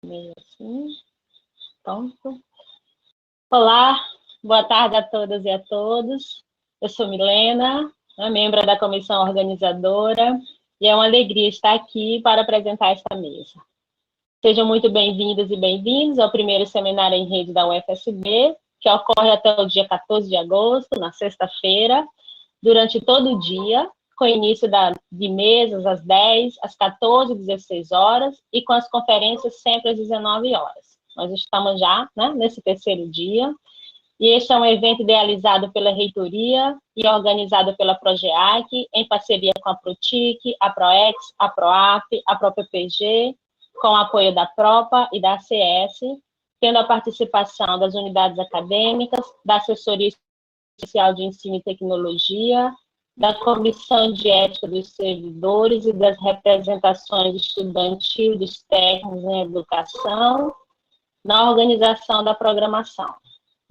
meio assim. Pronto. Olá, boa tarde a todas e a todos. Eu sou Milena, membro da comissão organizadora, e é uma alegria estar aqui para apresentar esta mesa. Sejam muito bem-vindas e bem-vindos ao primeiro seminário em rede da UFSB, que ocorre até o dia 14 de agosto, na sexta-feira, durante todo o dia, com início de mesas às 10, às 14 e 16 horas, e com as conferências sempre às 19 horas. Nós estamos já nesse terceiro dia, e este é um evento idealizado pela reitoria e organizado pela Progeac, em parceria com a Protic, a Proex, a Proaf, a ProPPG, com o apoio da Propa e da ACS, tendo a participação das unidades acadêmicas, da Assessoria Especial de Ensino e Tecnologia, da Comissão de Ética dos Servidores e das representações estudantil dos técnicos em educação, na organização da programação.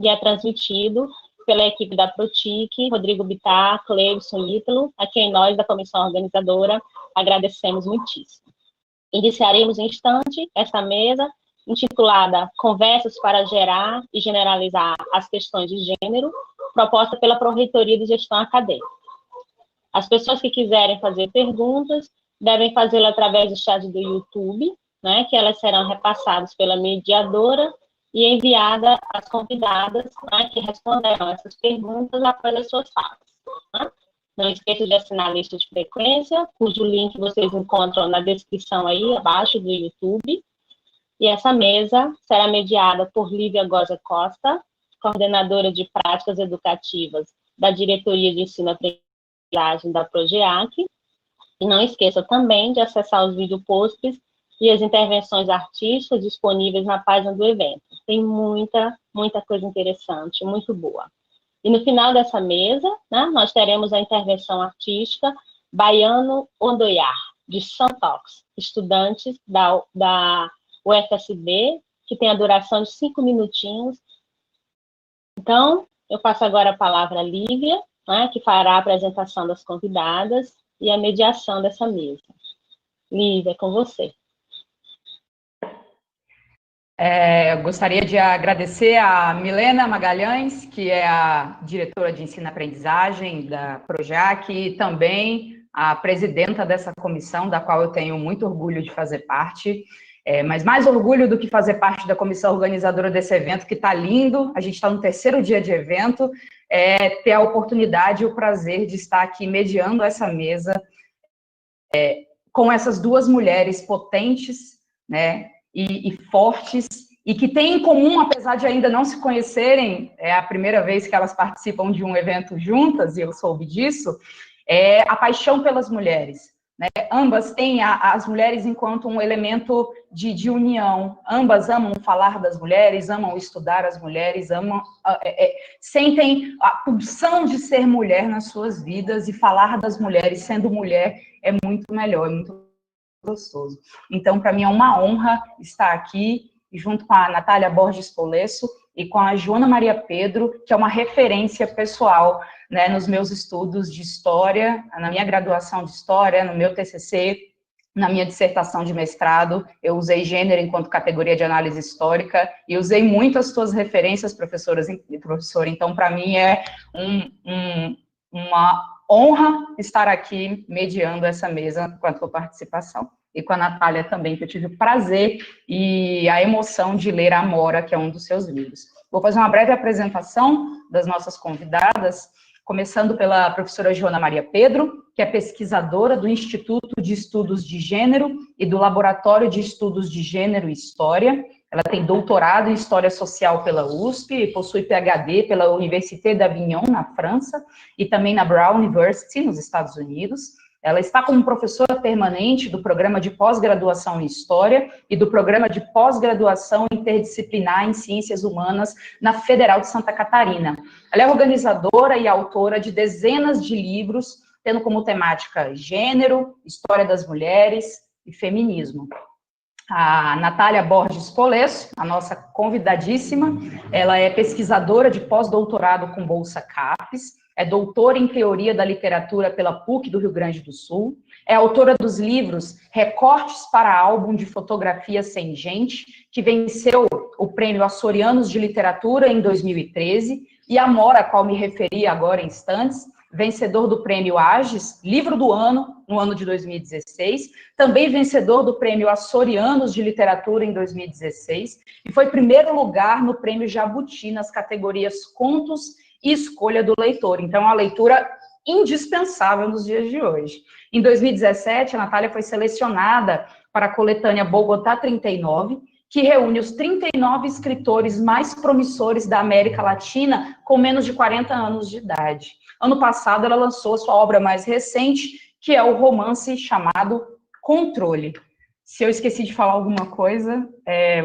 E é transmitido pela equipe da Protic, Rodrigo Bittar, Cleibson Ítalo, a quem nós, da comissão organizadora, agradecemos muitíssimo. Iniciaremos em instante esta mesa, intitulada Conversas para Gerar e Generalizar as Questões de Gênero, proposta pela Pró-Reitoria de Gestão Acadêmica. As pessoas que quiserem fazer perguntas devem fazê-lo através do chat do YouTube, que elas serão repassadas pela mediadora e enviadas às convidadas, que responderão essas perguntas após as suas falas. Não esqueça de assinar a lista de frequência, cujo link vocês encontram na descrição aí abaixo do YouTube. E essa mesa será mediada por Lívia Goza Costa, coordenadora de práticas educativas da Diretoria de Ensino e Aprendizagem da Progeac. E não esqueça também de acessar os videoposts e as intervenções artísticas disponíveis na página do evento. Tem muita coisa interessante, muito boa. E no final dessa mesa, nós teremos a intervenção artística Baiano Ondoiar, de Santox, estudantes da UFSB, que tem a duração de 5 minutinhos. Então, eu passo agora a palavra à Lívia, que fará a apresentação das convidadas e a mediação dessa mesa. Lívia, é com você. Eu gostaria de agradecer a Milena Magalhães, que é a diretora de ensino e aprendizagem da Progeac, e também a presidenta dessa comissão, da qual eu tenho muito orgulho de fazer parte, mas mais orgulho do que fazer parte da comissão organizadora desse evento, que está lindo. A gente está no terceiro dia de evento, ter a oportunidade e o prazer de estar aqui mediando essa mesa com essas duas mulheres potentes, e fortes, e que têm em comum, apesar de ainda não se conhecerem, é a primeira vez que elas participam de um evento juntas, e eu soube disso, a paixão pelas mulheres. Ambas têm as mulheres enquanto um elemento de união, ambas amam falar das mulheres, amam estudar as mulheres, sentem a pulsão de ser mulher nas suas vidas, e falar das mulheres sendo mulher é muito melhor, é muito gostoso. Então, para mim é uma honra estar aqui, junto com a Natália Borges Polesso e com a Joana Maria Pedro, que é uma referência pessoal, nos meus estudos de História, na minha graduação de História, no meu TCC, na minha dissertação de mestrado. Eu usei gênero enquanto categoria de análise histórica, e usei muito as suas referências, professora. Então, para mim é uma honra estar aqui mediando essa mesa com a tua participação. E com a Natália também, que eu tive o prazer e a emoção de ler Amora, que é um dos seus livros. Vou fazer uma breve apresentação das nossas convidadas, começando pela professora Joana Maria Pedro, que é pesquisadora do Instituto de Estudos de Gênero e do Laboratório de Estudos de Gênero e História. Ela tem doutorado em História Social pela USP e possui PhD pela Université d'Avignon, na França, e também na Brown University, nos Estados Unidos. Ela está como professora permanente do programa de pós-graduação em História e do programa de pós-graduação interdisciplinar em Ciências Humanas na Federal de Santa Catarina. Ela é organizadora e autora de dezenas de livros, tendo como temática gênero, história das mulheres e feminismo. A Natália Borges Polesso, a nossa convidadíssima, ela é pesquisadora de pós-doutorado com bolsa CAPES. é doutora em Teoria da Literatura pela PUC do Rio Grande do Sul, é autora dos livros Recortes para Álbum de Fotografia Sem Gente, que venceu o Prêmio Açorianos de Literatura em 2013, e Amora, a qual me referi agora em instantes, vencedor do Prêmio Ages, Livro do Ano, no ano de 2016, também vencedor do Prêmio Açorianos de Literatura em 2016, e foi primeiro lugar no Prêmio Jabuti nas categorias Contos e Escolha do Leitor. Então, a leitura indispensável nos dias de hoje. Em 2017, a Natália foi selecionada para a coletânea Bogotá 39, que reúne os 39 escritores mais promissores da América Latina com menos de 40 anos de idade. Ano passado, ela lançou a sua obra mais recente, que é o romance chamado Controle. Se eu esqueci de falar alguma coisa,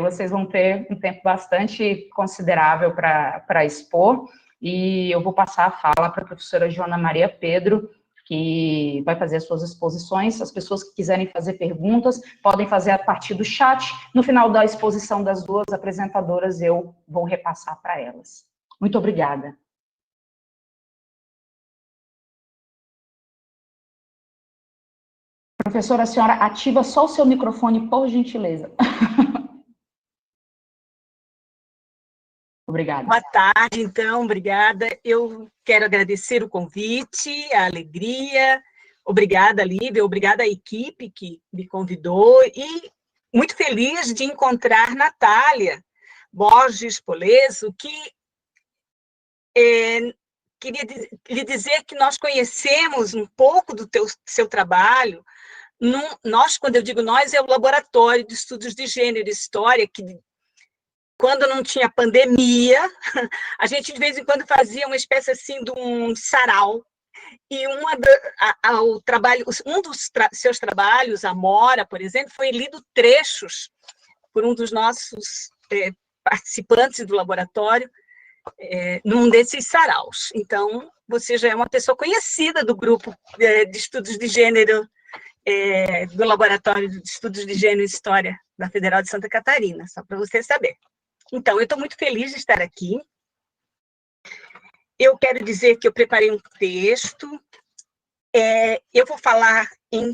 vocês vão ter um tempo bastante considerável para expor, e eu vou passar a fala para a professora Joana Maria Pedro, que vai fazer as suas exposições. As pessoas que quiserem fazer perguntas, podem fazer a partir do chat. No final da exposição das duas apresentadoras, eu vou repassar para elas. Muito obrigada. Professora, a senhora ativa só o seu microfone, por gentileza. Obrigada. Boa tarde, então, obrigada. Eu quero agradecer o convite, a alegria. Obrigada, Lívia, obrigada à equipe que me convidou e muito feliz de encontrar Natália Borges Polesso, que queria lhe dizer que nós conhecemos um pouco do seu trabalho. Nós, quando eu digo nós, é o Laboratório de Estudos de Gênero e História, que quando não tinha pandemia, a gente de vez em quando fazia uma espécie assim de um sarau, e um dos seus trabalhos, Amora, por exemplo, foi lido trechos por um dos nossos participantes do laboratório, num desses saraus. Então, você já é uma pessoa conhecida do grupo de estudos de gênero, do Laboratório de Estudos de Gênero e História da Federal de Santa Catarina, só para você saber. Então, eu estou muito feliz de estar aqui. Eu quero dizer que eu preparei um texto. Eu vou falar em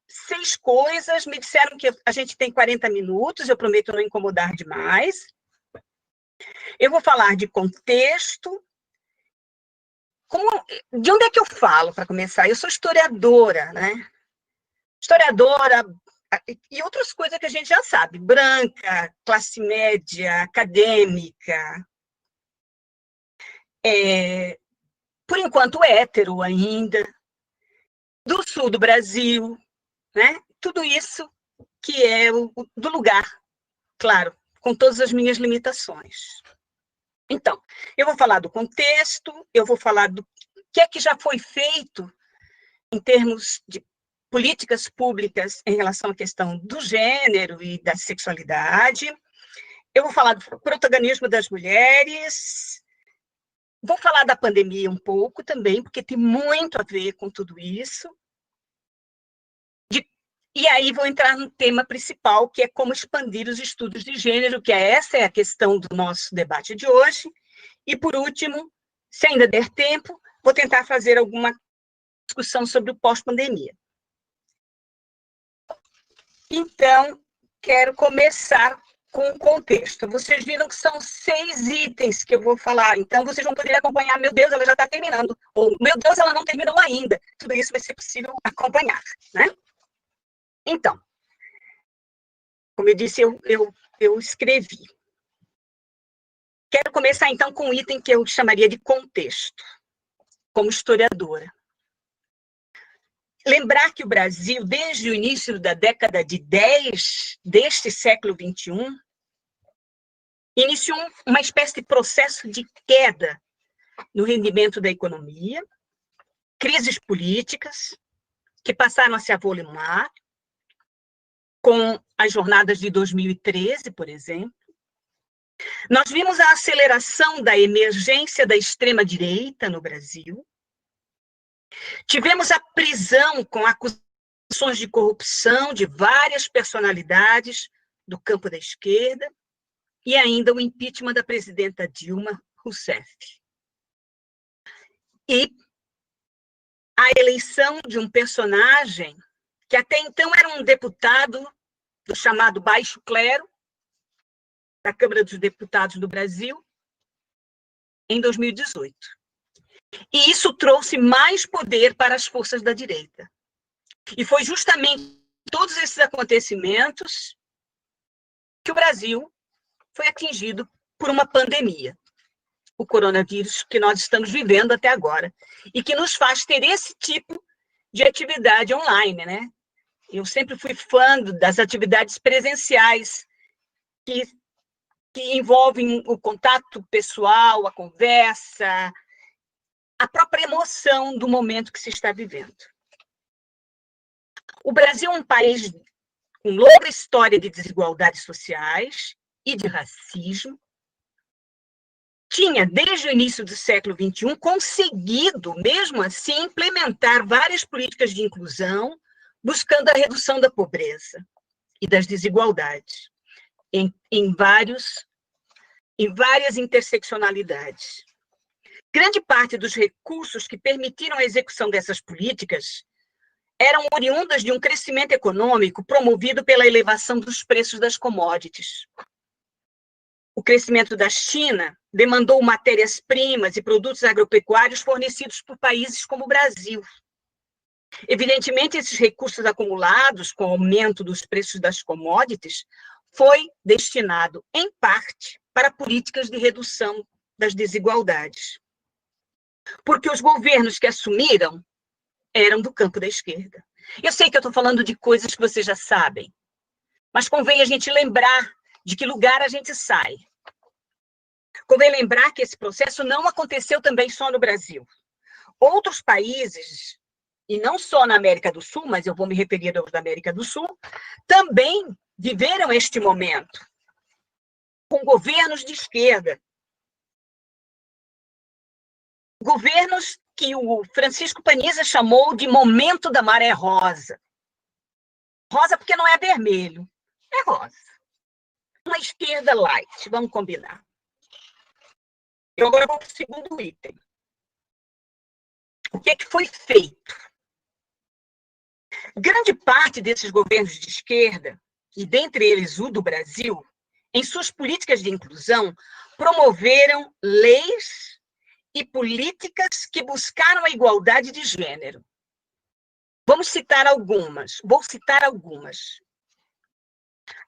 6 coisas. Me disseram que a gente tem 40 minutos, eu prometo não incomodar demais. Eu vou falar de contexto. De onde é que eu falo, para começar? Eu sou historiadora, né? Historiadora e outras coisas que a gente já sabe, branca, classe média, acadêmica, por enquanto hétero ainda, do sul do Brasil, né? Tudo isso que é do lugar, claro, com todas as minhas limitações. Então, eu vou falar do contexto, eu vou falar do que é que já foi feito em termos de políticas públicas em relação à questão do gênero e da sexualidade. Eu vou falar do protagonismo das mulheres. Vou falar da pandemia um pouco também, porque tem muito a ver com tudo isso. E aí vou entrar no tema principal, que é como expandir os estudos de gênero, que essa é a questão do nosso debate de hoje. E, por último, se ainda der tempo, vou tentar fazer alguma discussão sobre o pós-pandemia. Então, quero começar com o contexto. Vocês viram que são 6 itens que eu vou falar, então vocês vão poder acompanhar. Meu Deus, ela já está terminando, ou meu Deus, ela não terminou ainda. Tudo isso vai ser possível acompanhar, né? Então, como eu disse, eu escrevi. Quero começar, então, com um item que eu chamaria de contexto, como historiadora. Lembrar que o Brasil, desde o início da década de 10 deste século XXI, iniciou uma espécie de processo de queda no rendimento da economia, crises políticas que passaram a se avolumar, com as jornadas de 2013, por exemplo. Nós vimos a aceleração da emergência da extrema-direita no Brasil. Tivemos a prisão com acusações de corrupção de várias personalidades do campo da esquerda e ainda o impeachment da presidenta Dilma Rousseff. e a eleição de um personagem que até então era um deputado do chamado Baixo Clero, da Câmara dos Deputados do Brasil, em 2018. E isso trouxe mais poder para as forças da direita. E foi justamente todos esses acontecimentos que o Brasil foi atingido por uma pandemia, o coronavírus que nós estamos vivendo até agora, e que nos faz ter esse tipo de atividade online, né? Eu sempre fui fã das atividades presenciais, que envolvem o contato pessoal, a conversa, a própria emoção do momento que se está vivendo. O Brasil é um país com longa história de desigualdades sociais e de racismo. Tinha, desde o início do século XXI, conseguido, mesmo assim, implementar várias políticas de inclusão, buscando a redução da pobreza e das desigualdades em várias interseccionalidades. Grande parte dos recursos que permitiram a execução dessas políticas eram oriundas de um crescimento econômico promovido pela elevação dos preços das commodities. O crescimento da China demandou matérias-primas e produtos agropecuários fornecidos por países como o Brasil. Evidentemente, esses recursos acumulados com o aumento dos preços das commodities foi destinado, em parte, para políticas de redução das desigualdades. Porque os governos que assumiram eram do campo da esquerda. Eu sei que eu estou falando de coisas que vocês já sabem, mas convém a gente lembrar de que lugar a gente sai. Convém lembrar que esse processo não aconteceu também só no Brasil. Outros países, e não só na América do Sul, mas eu vou me referir aos da América do Sul, também viveram este momento, com governos de esquerda. Governos que o Francisco Paniza chamou de momento da maré rosa. Rosa porque não é vermelho, é rosa. Uma esquerda light, vamos combinar. Eu agora vou para o segundo item. O que é que foi feito? Grande parte desses governos de esquerda, e dentre eles o do Brasil, em suas políticas de inclusão, promoveram leis e políticas que buscaram a igualdade de gênero. Vou citar algumas.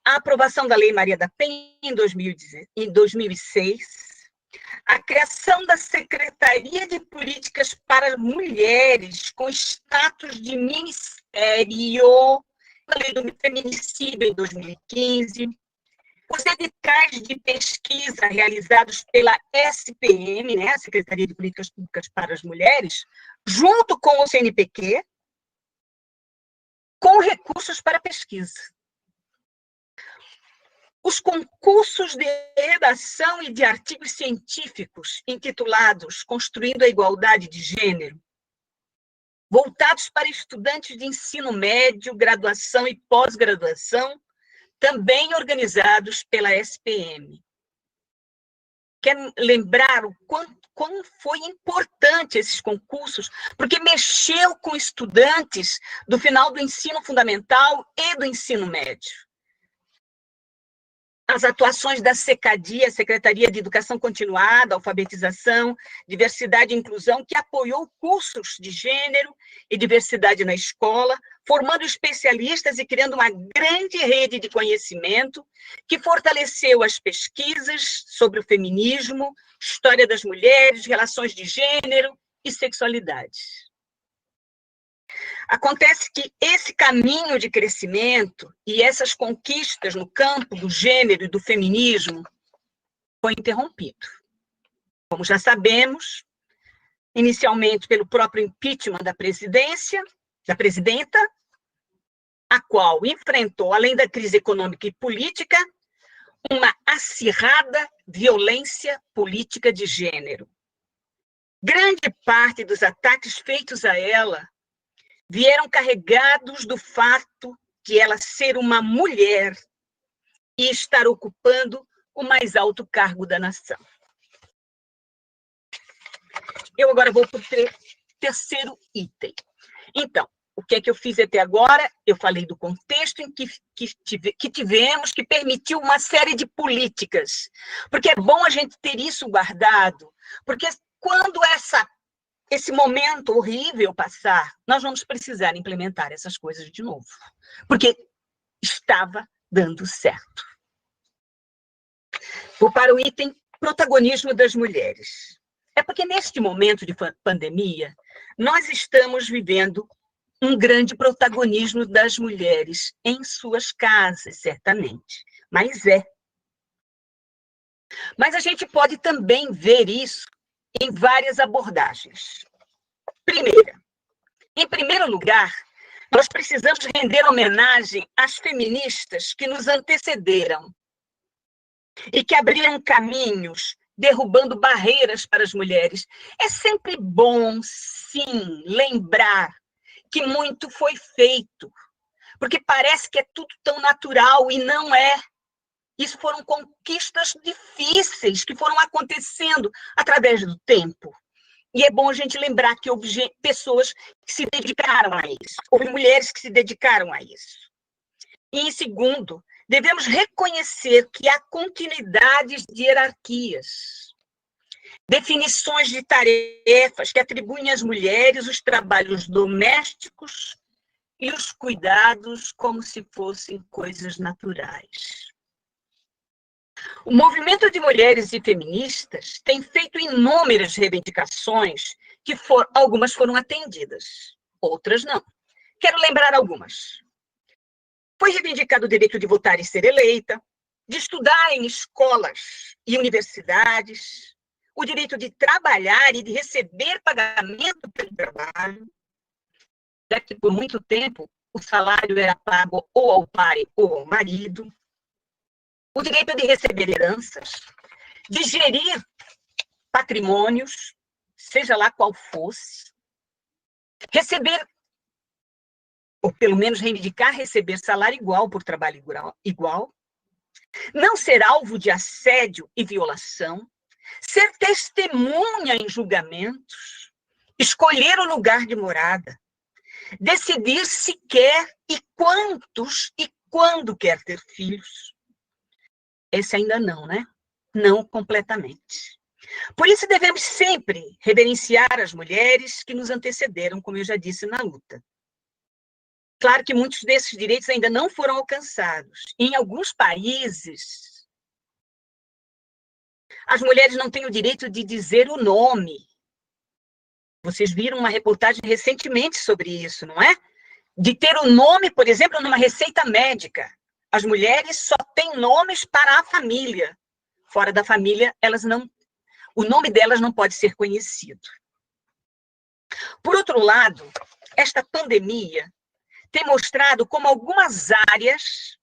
A aprovação da Lei Maria da Penha em 2006, a criação da Secretaria de Políticas para Mulheres com status de ministério, a Lei do Feminicídio em 2015, os editais de pesquisa realizados pela SPM, né, a Secretaria de Políticas Públicas para as Mulheres, junto com o CNPq, com recursos para pesquisa. Os concursos de redação e de artigos científicos intitulados Construindo a Igualdade de Gênero, voltados para estudantes de ensino médio, graduação e pós-graduação, também organizados pela SPM. Quero lembrar o quão foi importante esses concursos, porque mexeu com estudantes do final do ensino fundamental e do ensino médio. As atuações da SECADI, a Secretaria de Educação Continuada, Alfabetização, Diversidade e Inclusão, que apoiou cursos de gênero e diversidade na escola, formando especialistas e criando uma grande rede de conhecimento que fortaleceu as pesquisas sobre o feminismo, história das mulheres, relações de gênero e sexualidade. Acontece que esse caminho de crescimento e essas conquistas no campo do gênero e do feminismo foi interrompido. Como já sabemos, inicialmente pelo próprio impeachment da presidenta, a qual enfrentou, além da crise econômica e política, uma acirrada violência política de gênero. Grande parte dos ataques feitos a ela vieram carregados do fato de ela ser uma mulher e estar ocupando o mais alto cargo da nação. Eu agora vou para o terceiro item. Então, o que é que eu fiz até agora? Eu falei do contexto em que tivemos, que permitiu uma série de políticas. Porque é bom a gente ter isso guardado, porque quando esse momento horrível passar, nós vamos precisar implementar essas coisas de novo. Porque estava dando certo. Vou para o item protagonismo das mulheres. É porque neste momento de pandemia, nós estamos vivendo um grande protagonismo das mulheres em suas casas, certamente. Mas a gente pode também ver isso em várias abordagens. Primeira, em primeiro lugar, nós precisamos render homenagem às feministas que nos antecederam e que abriram caminhos, derrubando barreiras para as mulheres. É sempre bom, sim, lembrar que muito foi feito, porque parece que é tudo tão natural e não é. Isso foram conquistas difíceis que foram acontecendo através do tempo. E é bom a gente lembrar que houve pessoas que se dedicaram a isso, houve mulheres que se dedicaram a isso. E, em segundo, devemos reconhecer que há continuidades de hierarquias, definições de tarefas que atribuem às mulheres os trabalhos domésticos e os cuidados como se fossem coisas naturais. O movimento de mulheres e feministas tem feito inúmeras reivindicações que algumas foram atendidas, outras não. Quero lembrar algumas. Foi reivindicado o direito de votar e ser eleita, de estudar em escolas e universidades, o direito de trabalhar e de receber pagamento pelo trabalho, já que por muito tempo o salário era pago ou ao pai ou ao marido, o direito de receber heranças, de gerir patrimônios, seja lá qual fosse, receber, ou pelo menos reivindicar receber salário igual por trabalho igual, não ser alvo de assédio e violação, ser testemunha em julgamentos, escolher o lugar de morada, decidir se quer e quantos e quando quer ter filhos. Esse ainda não, né? Não completamente. Por isso devemos sempre reverenciar as mulheres que nos antecederam, como eu já disse, na luta. Claro que muitos desses direitos ainda não foram alcançados. Em alguns países, as mulheres não têm o direito de dizer o nome. Vocês viram uma reportagem recentemente sobre isso, não é? De ter o nome, por exemplo, numa receita médica. As mulheres só têm nomes para a família. Fora da família, o nome delas não pode ser conhecido. Por outro lado, esta pandemia tem mostrado como algumas áreas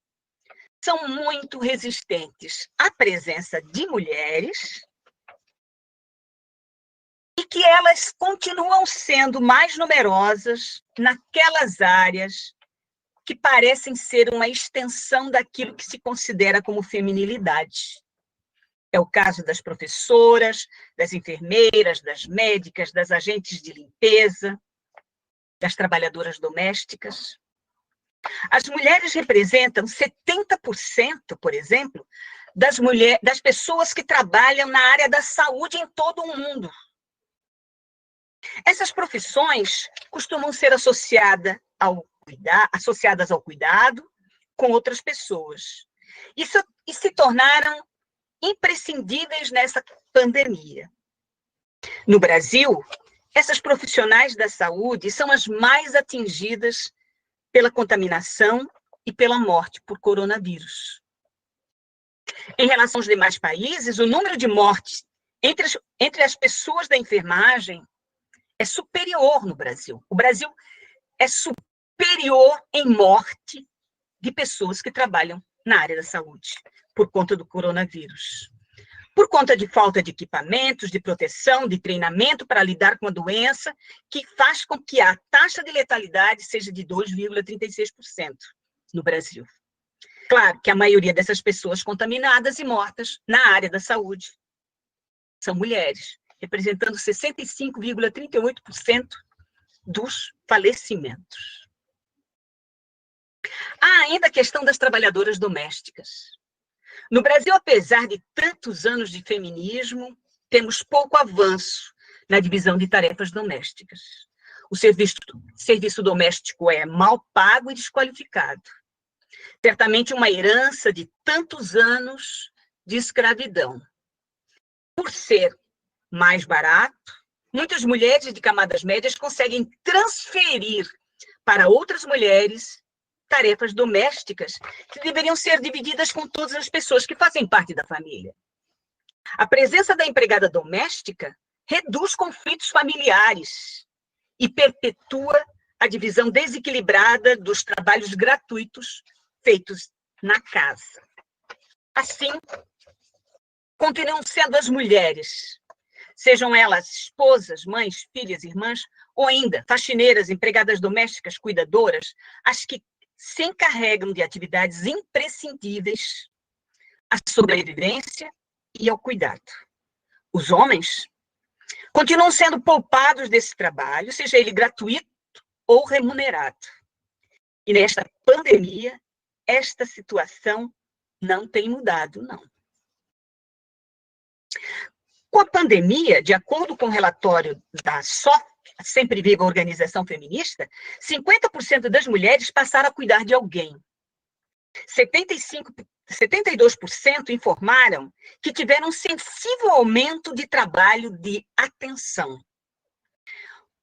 são muito resistentes à presença de mulheres e que elas continuam sendo mais numerosas naquelas áreas que parecem ser uma extensão daquilo que se considera como feminilidade. É o caso das professoras, das enfermeiras, das médicas, das agentes de limpeza, das trabalhadoras domésticas. As mulheres representam 70%, por exemplo, das pessoas que trabalham na área da saúde em todo o mundo. Essas profissões costumam ser associadas ao cuidado com outras pessoas. E se tornaram imprescindíveis nessa pandemia. No Brasil, essas profissionais da saúde são as mais atingidas pela contaminação e pela morte por coronavírus. Em relação aos demais países, o número de mortes entre as pessoas da enfermagem é superior no Brasil. O Brasil é superior em morte de pessoas que trabalham na área da saúde, por conta do coronavírus. Por conta de falta de equipamentos, de proteção, de treinamento para lidar com a doença, que faz com que a taxa de letalidade seja de 2,36% no Brasil. Claro que a maioria dessas pessoas contaminadas e mortas na área da saúde são mulheres. representando 65,38% dos falecimentos. Há ainda a questão das trabalhadoras domésticas. No Brasil, apesar de tantos anos de feminismo, temos pouco avanço na divisão de tarefas domésticas. O serviço doméstico é mal pago e desqualificado. Certamente uma herança de tantos anos de escravidão. Por ser mais barato, muitas mulheres de camadas médias conseguem transferir para outras mulheres tarefas domésticas que deveriam ser divididas com todas as pessoas que fazem parte da família. A presença da empregada doméstica reduz conflitos familiares e perpetua a divisão desequilibrada dos trabalhos gratuitos feitos na casa. Assim, continuam sendo as mulheres, sejam elas esposas, mães, filhas, irmãs, ou ainda faxineiras, empregadas domésticas, cuidadoras, as que se encarregam de atividades imprescindíveis à sobrevivência e ao cuidado. Os homens continuam sendo poupados desse trabalho, seja ele gratuito ou remunerado. E nesta pandemia, esta situação não tem mudado, não. Com a pandemia, de acordo com o relatório da SOF, a Sempre Viva Organização Feminista, 50% das mulheres passaram a cuidar de alguém. 72% informaram que tiveram um sensível aumento de trabalho de atenção.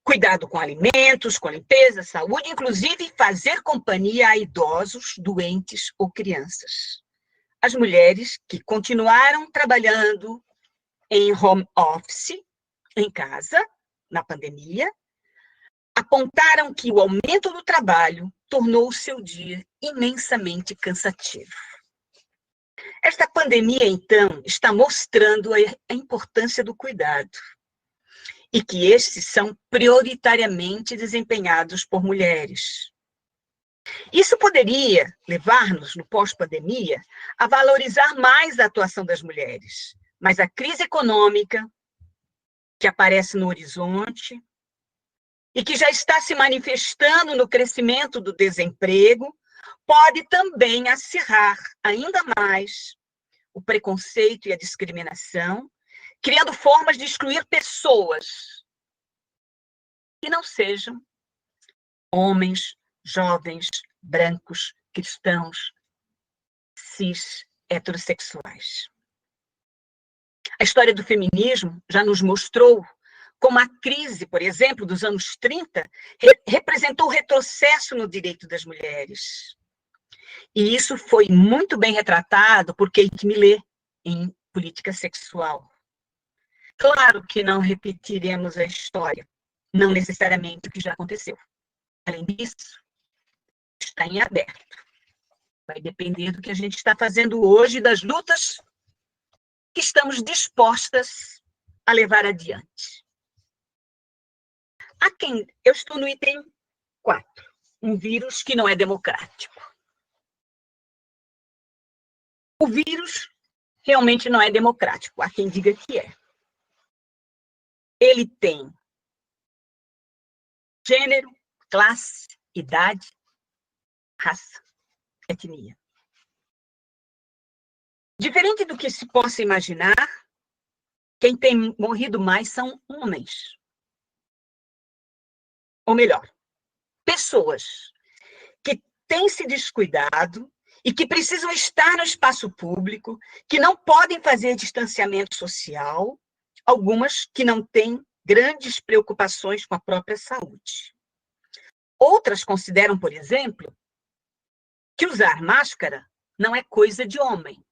Cuidado com alimentos, com limpeza, saúde, inclusive fazer companhia a idosos, doentes ou crianças. As mulheres que continuaram trabalhando em home office, em casa, na pandemia, apontaram que o aumento do trabalho tornou o seu dia imensamente cansativo. Esta pandemia, então, está mostrando a importância do cuidado e que estes são prioritariamente desempenhados por mulheres. Isso poderia levar-nos, no pós-pandemia, a valorizar mais a atuação das mulheres, mas a crise econômica que aparece no horizonte e que já está se manifestando no crescimento do desemprego, pode também acirrar ainda mais o preconceito e a discriminação, criando formas de excluir pessoas que não sejam homens, jovens, brancos, cristãos, cis, heterossexuais. A história do feminismo já nos mostrou como a crise, por exemplo, dos anos 30, representou retrocesso no direito das mulheres. E isso foi muito bem retratado por Kate Millett em Política Sexual. Claro que não repetiremos a história, não necessariamente o que já aconteceu. Além disso, está em aberto. Vai depender do que a gente está fazendo hoje, das lutas que estamos dispostas a levar adiante. Eu estou no item 4, um vírus que não é democrático. O vírus realmente não é democrático, há quem diga que é. Ele tem gênero, classe, idade, raça, etnia. Diferente do que se possa imaginar, quem tem morrido mais são homens. Ou melhor, pessoas que têm se descuidado e que precisam estar no espaço público, que não podem fazer distanciamento social, algumas que não têm grandes preocupações com a própria saúde. Outras consideram, por exemplo, que usar máscara não é coisa de homem.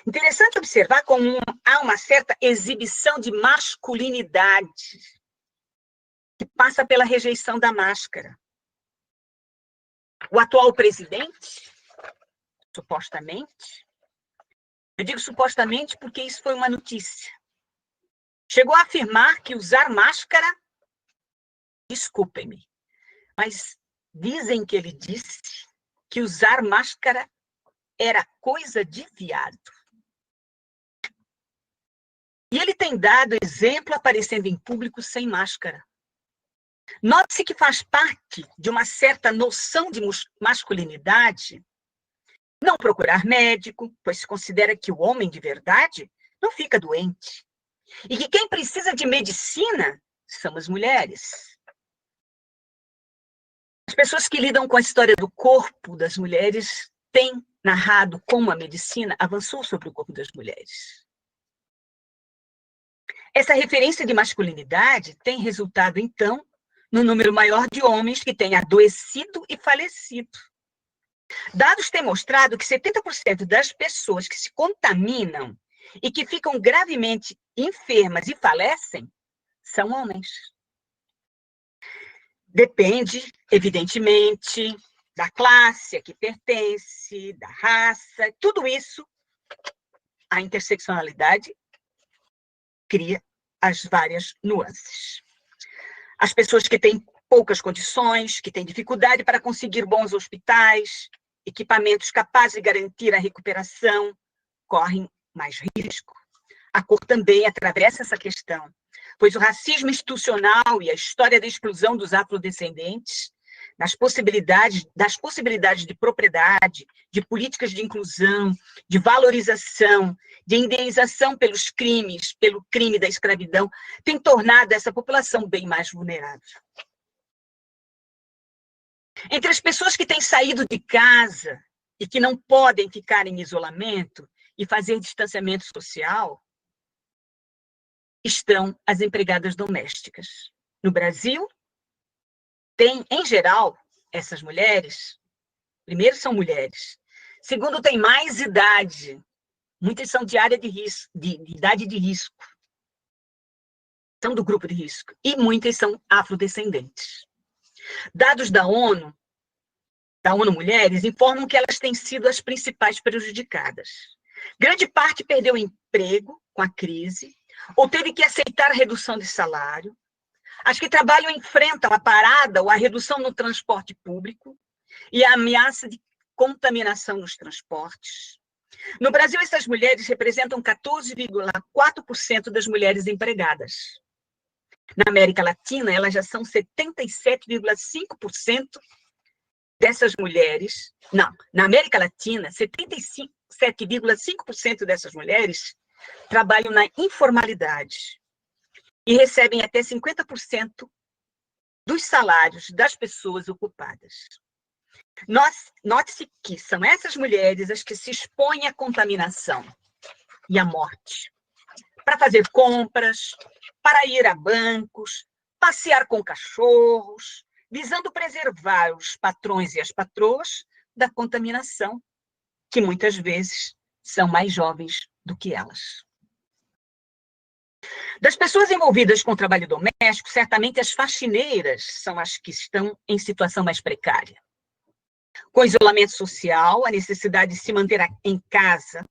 Interessante observar como há uma certa exibição de masculinidade que passa pela rejeição da máscara. O atual presidente, supostamente, eu digo supostamente porque isso foi uma notícia, chegou a afirmar que usar máscara, desculpem-me, mas dizem que ele disse que usar máscara era coisa de viado. E ele tem dado exemplo aparecendo em público sem máscara. Note-se que faz parte de uma certa noção de masculinidade não procurar médico, pois se considera que o homem de verdade não fica doente. E que quem precisa de medicina são as mulheres. As pessoas que lidam com a história do corpo das mulheres têm narrado como a medicina avançou sobre o corpo das mulheres. Essa referência de masculinidade tem resultado, então, no número maior de homens que têm adoecido e falecido. Dados têm mostrado que 70% das pessoas que se contaminam e que ficam gravemente enfermas e falecem são homens. Depende, evidentemente, da classe a que pertence, da raça, tudo isso, a interseccionalidade cria as várias nuances. As pessoas que têm poucas condições, que têm dificuldade para conseguir bons hospitais, equipamentos capazes de garantir a recuperação, correm mais risco. A cor também atravessa essa questão, pois o racismo institucional e a história da exclusão dos afrodescendentes, das possibilidades de propriedade, de políticas de inclusão, de valorização, de indenização pelos crimes, pelo crime da escravidão, tem tornado essa população bem mais vulnerável. Entre as pessoas que têm saído de casa e que não podem ficar em isolamento e fazer distanciamento social, estão as empregadas domésticas. No Brasil, tem, em geral, essas mulheres, primeiro, são mulheres. Segundo, têm mais idade. Muitas são de área de risco, de idade de risco. São do grupo de risco. E muitas são afrodescendentes. Dados da ONU Mulheres, informam que elas têm sido as principais prejudicadas. Grande parte perdeu o emprego com a crise, ou teve que aceitar a redução de salário. As que trabalham enfrentam a parada ou a redução no transporte público e a ameaça de contaminação nos transportes. No Brasil, essas mulheres representam 14,4% das mulheres empregadas. Na América Latina, elas já são 77,5% dessas mulheres. Não, na América Latina, 77,5% dessas mulheres trabalham na informalidade e recebem até 50% dos salários das pessoas ocupadas. Note-se que são essas mulheres as que se expõem à contaminação e à morte, para fazer compras, para ir a bancos, passear com cachorros, visando preservar os patrões e as patroas da contaminação, que muitas vezes são mais jovens do que elas. Das pessoas envolvidas com o trabalho doméstico, certamente as faxineiras são as que estão em situação mais precária. Com o isolamento social, a necessidade de se manter em casa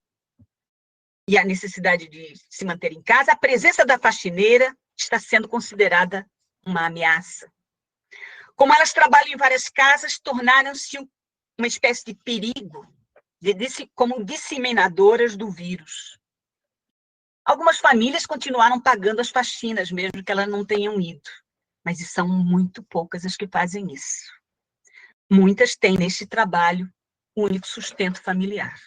e a necessidade de se manter em casa, a presença da faxineira está sendo considerada uma ameaça. Como elas trabalham em várias casas, tornaram-se uma espécie de perigo, como disseminadoras do vírus. Algumas famílias continuaram pagando as faxinas, mesmo que elas não tenham ido, mas são muito poucas as que fazem isso. Muitas têm neste trabalho o único sustento familiar.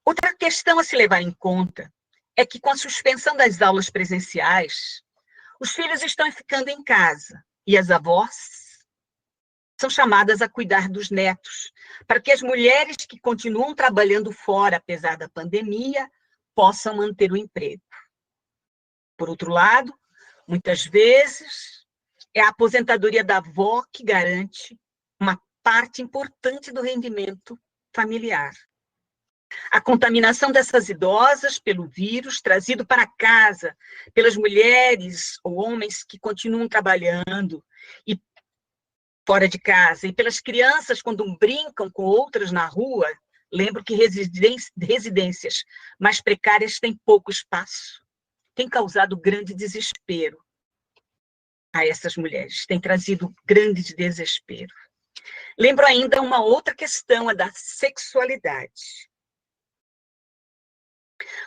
Outra questão a se levar em conta é que, com a suspensão das aulas presenciais, os filhos estão ficando em casa e as avós são chamadas a cuidar dos netos, para que as mulheres que continuam trabalhando fora, apesar da pandemia, possam manter o emprego. Por outro lado, muitas vezes, é a aposentadoria da avó que garante uma parte importante do rendimento familiar. A contaminação dessas idosas pelo vírus trazido para casa pelas mulheres ou homens que continuam trabalhando e fora de casa, e pelas crianças quando brincam com outras na rua. Lembro que residências mais precárias têm pouco espaço. Tem causado grande desespero a essas mulheres, tem trazido grande desespero. Lembro ainda uma outra questão, a da sexualidade.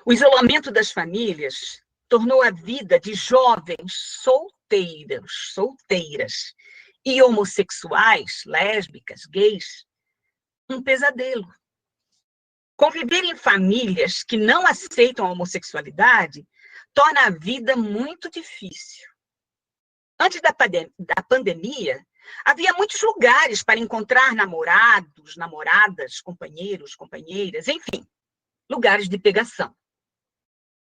O isolamento das famílias tornou a vida de jovens solteiras e homossexuais, lésbicas, gays, um pesadelo. Conviver em famílias que não aceitam a homossexualidade torna a vida muito difícil. Antes da pandemia, havia muitos lugares para encontrar namorados, namoradas, companheiros, companheiras, enfim, lugares de pegação.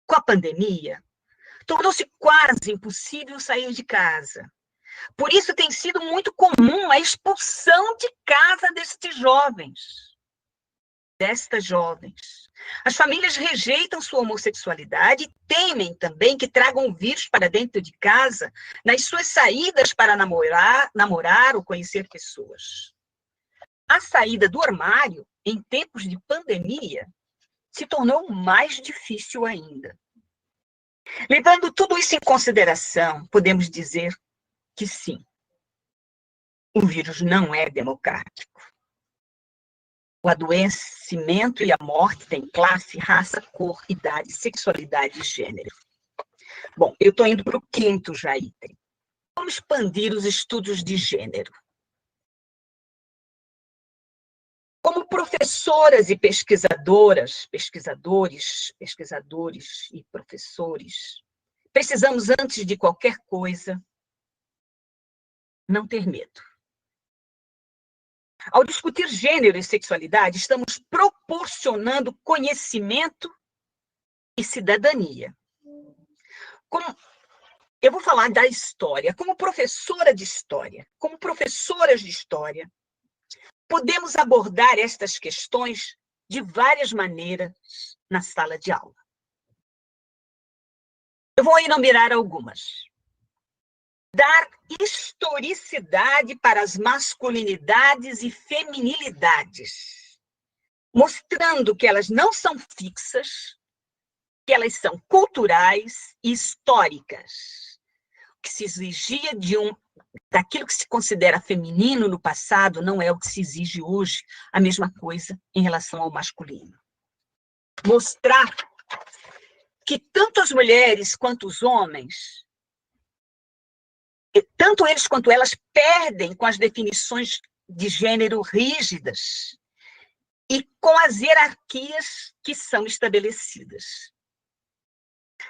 Com a pandemia, tornou-se quase impossível sair de casa. Por isso tem sido muito comum a expulsão de casa destas jovens. As famílias rejeitam sua homossexualidade e temem também que tragam o vírus para dentro de casa nas suas saídas para namorar ou conhecer pessoas. A saída do armário, em tempos de pandemia, se tornou mais difícil ainda. Levando tudo isso em consideração, podemos dizer que sim, o vírus não é democrático. O adoecimento e a morte têm classe, raça, cor, idade, sexualidade e gênero. Bom, eu estou indo para o 5º já item. Vamos expandir os estudos de gênero. Como professoras e pesquisadores e professores, precisamos, antes de qualquer coisa, não ter medo. Ao discutir gênero e sexualidade, estamos proporcionando conhecimento e cidadania. Eu vou falar da história. Como professoras de história, podemos abordar estas questões de várias maneiras na sala de aula. Eu vou enumerar algumas. Dar historicidade para as masculinidades e feminilidades, mostrando que elas não são fixas, que elas são culturais e históricas. O que se exigia daquilo que se considera feminino no passado não é o que se exige hoje, a mesma coisa em relação ao masculino. Mostrar que tanto as mulheres quanto os homens, tanto eles quanto elas perdem com as definições de gênero rígidas e com as hierarquias que são estabelecidas.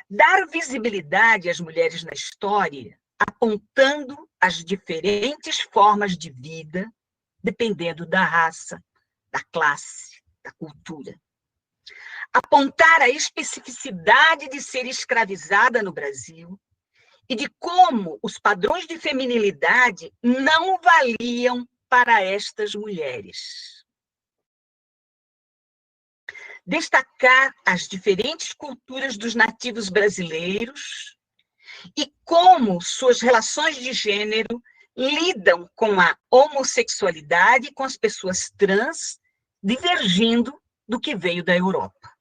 Dar visibilidade às mulheres na história, apontando as diferentes formas de vida, dependendo da raça, da classe, da cultura. Apontar a especificidade de ser escravizada no Brasil, e de como os padrões de feminilidade não valiam para estas mulheres. Destacar as diferentes culturas dos nativos brasileiros e como suas relações de gênero lidam com a homossexualidade e com as pessoas trans, divergindo do que veio da Europa.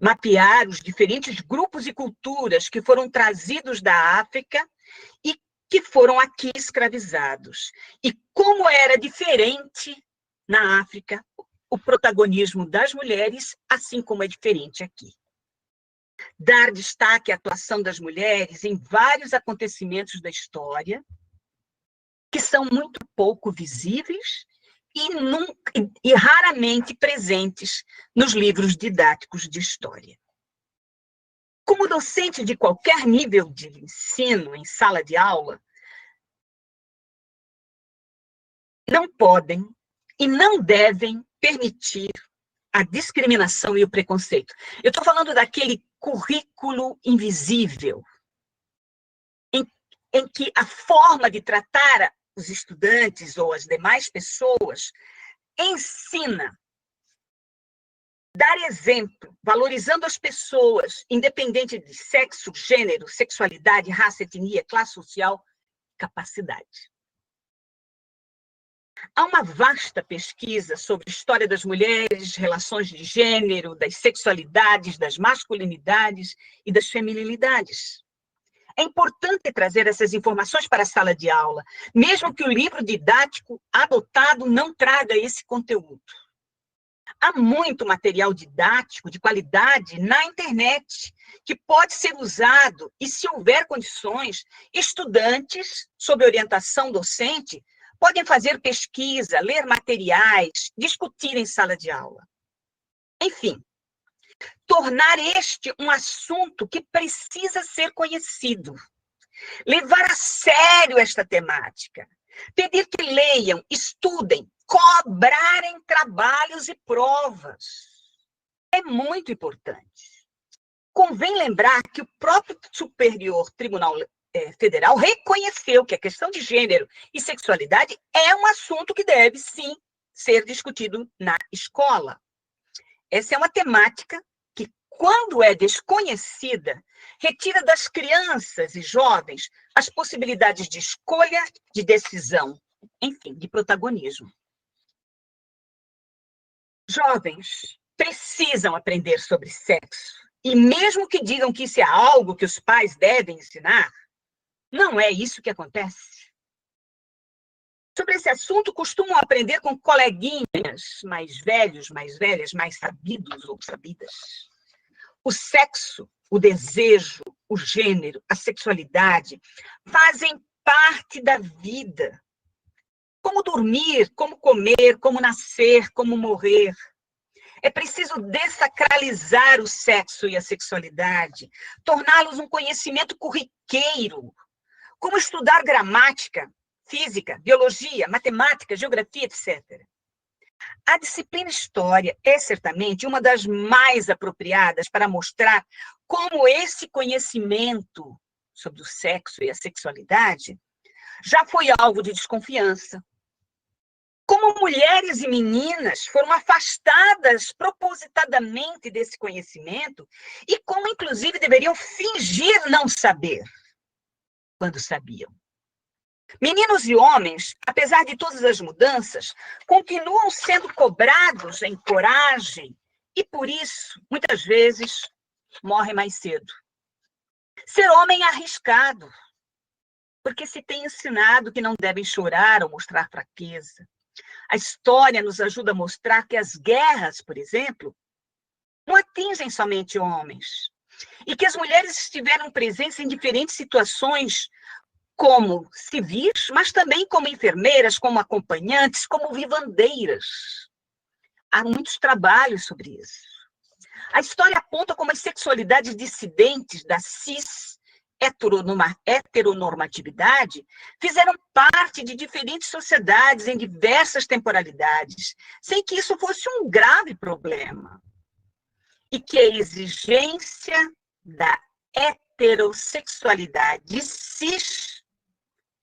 Mapear os diferentes grupos e culturas que foram trazidos da África e que foram aqui escravizados. E como era diferente na África o protagonismo das mulheres, assim como é diferente aqui. Dar destaque à atuação das mulheres em vários acontecimentos da história, que são muito pouco visíveis e raramente presentes nos livros didáticos de história. Como docente de qualquer nível de ensino em sala de aula, não podem e não devem permitir a discriminação e o preconceito. Eu estou falando daquele currículo invisível, em que a forma de tratar os estudantes ou as demais pessoas ensina, dar exemplo, valorizando as pessoas, independente de sexo, gênero, sexualidade, raça, etnia, classe social, capacidade. Há uma vasta pesquisa sobre a história das mulheres, relações de gênero, das sexualidades, das masculinidades e das feminilidades. É importante trazer essas informações para a sala de aula, mesmo que o livro didático adotado não traga esse conteúdo. há muito material didático de qualidade na internet que pode ser usado e, se houver condições, estudantes, sob orientação docente, podem fazer pesquisa, ler materiais, discutir em sala de aula. Enfim, tornar este um assunto que precisa ser conhecido. Levar a sério esta temática. Pedir que leiam, estudem, cobrarem trabalhos e provas. É muito importante. Convém lembrar que o próprio Superior Tribunal Federal reconheceu que a questão de gênero e sexualidade é um assunto que deve, sim, ser discutido na escola. Essa é uma temática que, quando é desconhecida, retira das crianças e jovens as possibilidades de escolha, de decisão, enfim, de protagonismo. Jovens precisam aprender sobre sexo, e mesmo que digam que isso é algo que os pais devem ensinar, não é isso que acontece. Sobre esse assunto, costumam aprender com coleguinhas mais velhos, mais velhas, mais sabidos ou sabidas. O sexo, o desejo, o gênero, a sexualidade fazem parte da vida. Como dormir, como comer, como nascer, como morrer. É preciso dessacralizar o sexo e a sexualidade, torná-los um conhecimento corriqueiro, como estudar gramática, física, biologia, matemática, geografia, etc. A disciplina História é certamente uma das mais apropriadas para mostrar como esse conhecimento sobre o sexo e a sexualidade já foi alvo de desconfiança. Como mulheres e meninas foram afastadas propositadamente desse conhecimento e como, inclusive, deveriam fingir não saber quando sabiam. Meninos e homens, apesar de todas as mudanças, continuam sendo cobrados em coragem e, por isso, muitas vezes, morrem mais cedo. Ser homem é arriscado, porque se tem ensinado que não devem chorar ou mostrar fraqueza. A história nos ajuda a mostrar que as guerras, por exemplo, não atingem somente homens, e que as mulheres tiveram presença em diferentes situações, como civis, mas também como enfermeiras, como acompanhantes, como vivandeiras. Há muitos trabalhos sobre isso. A história aponta como as sexualidades dissidentes da heteronormatividade fizeram parte de diferentes sociedades em diversas temporalidades, sem que isso fosse um grave problema. E que a exigência da heterossexualidade cis,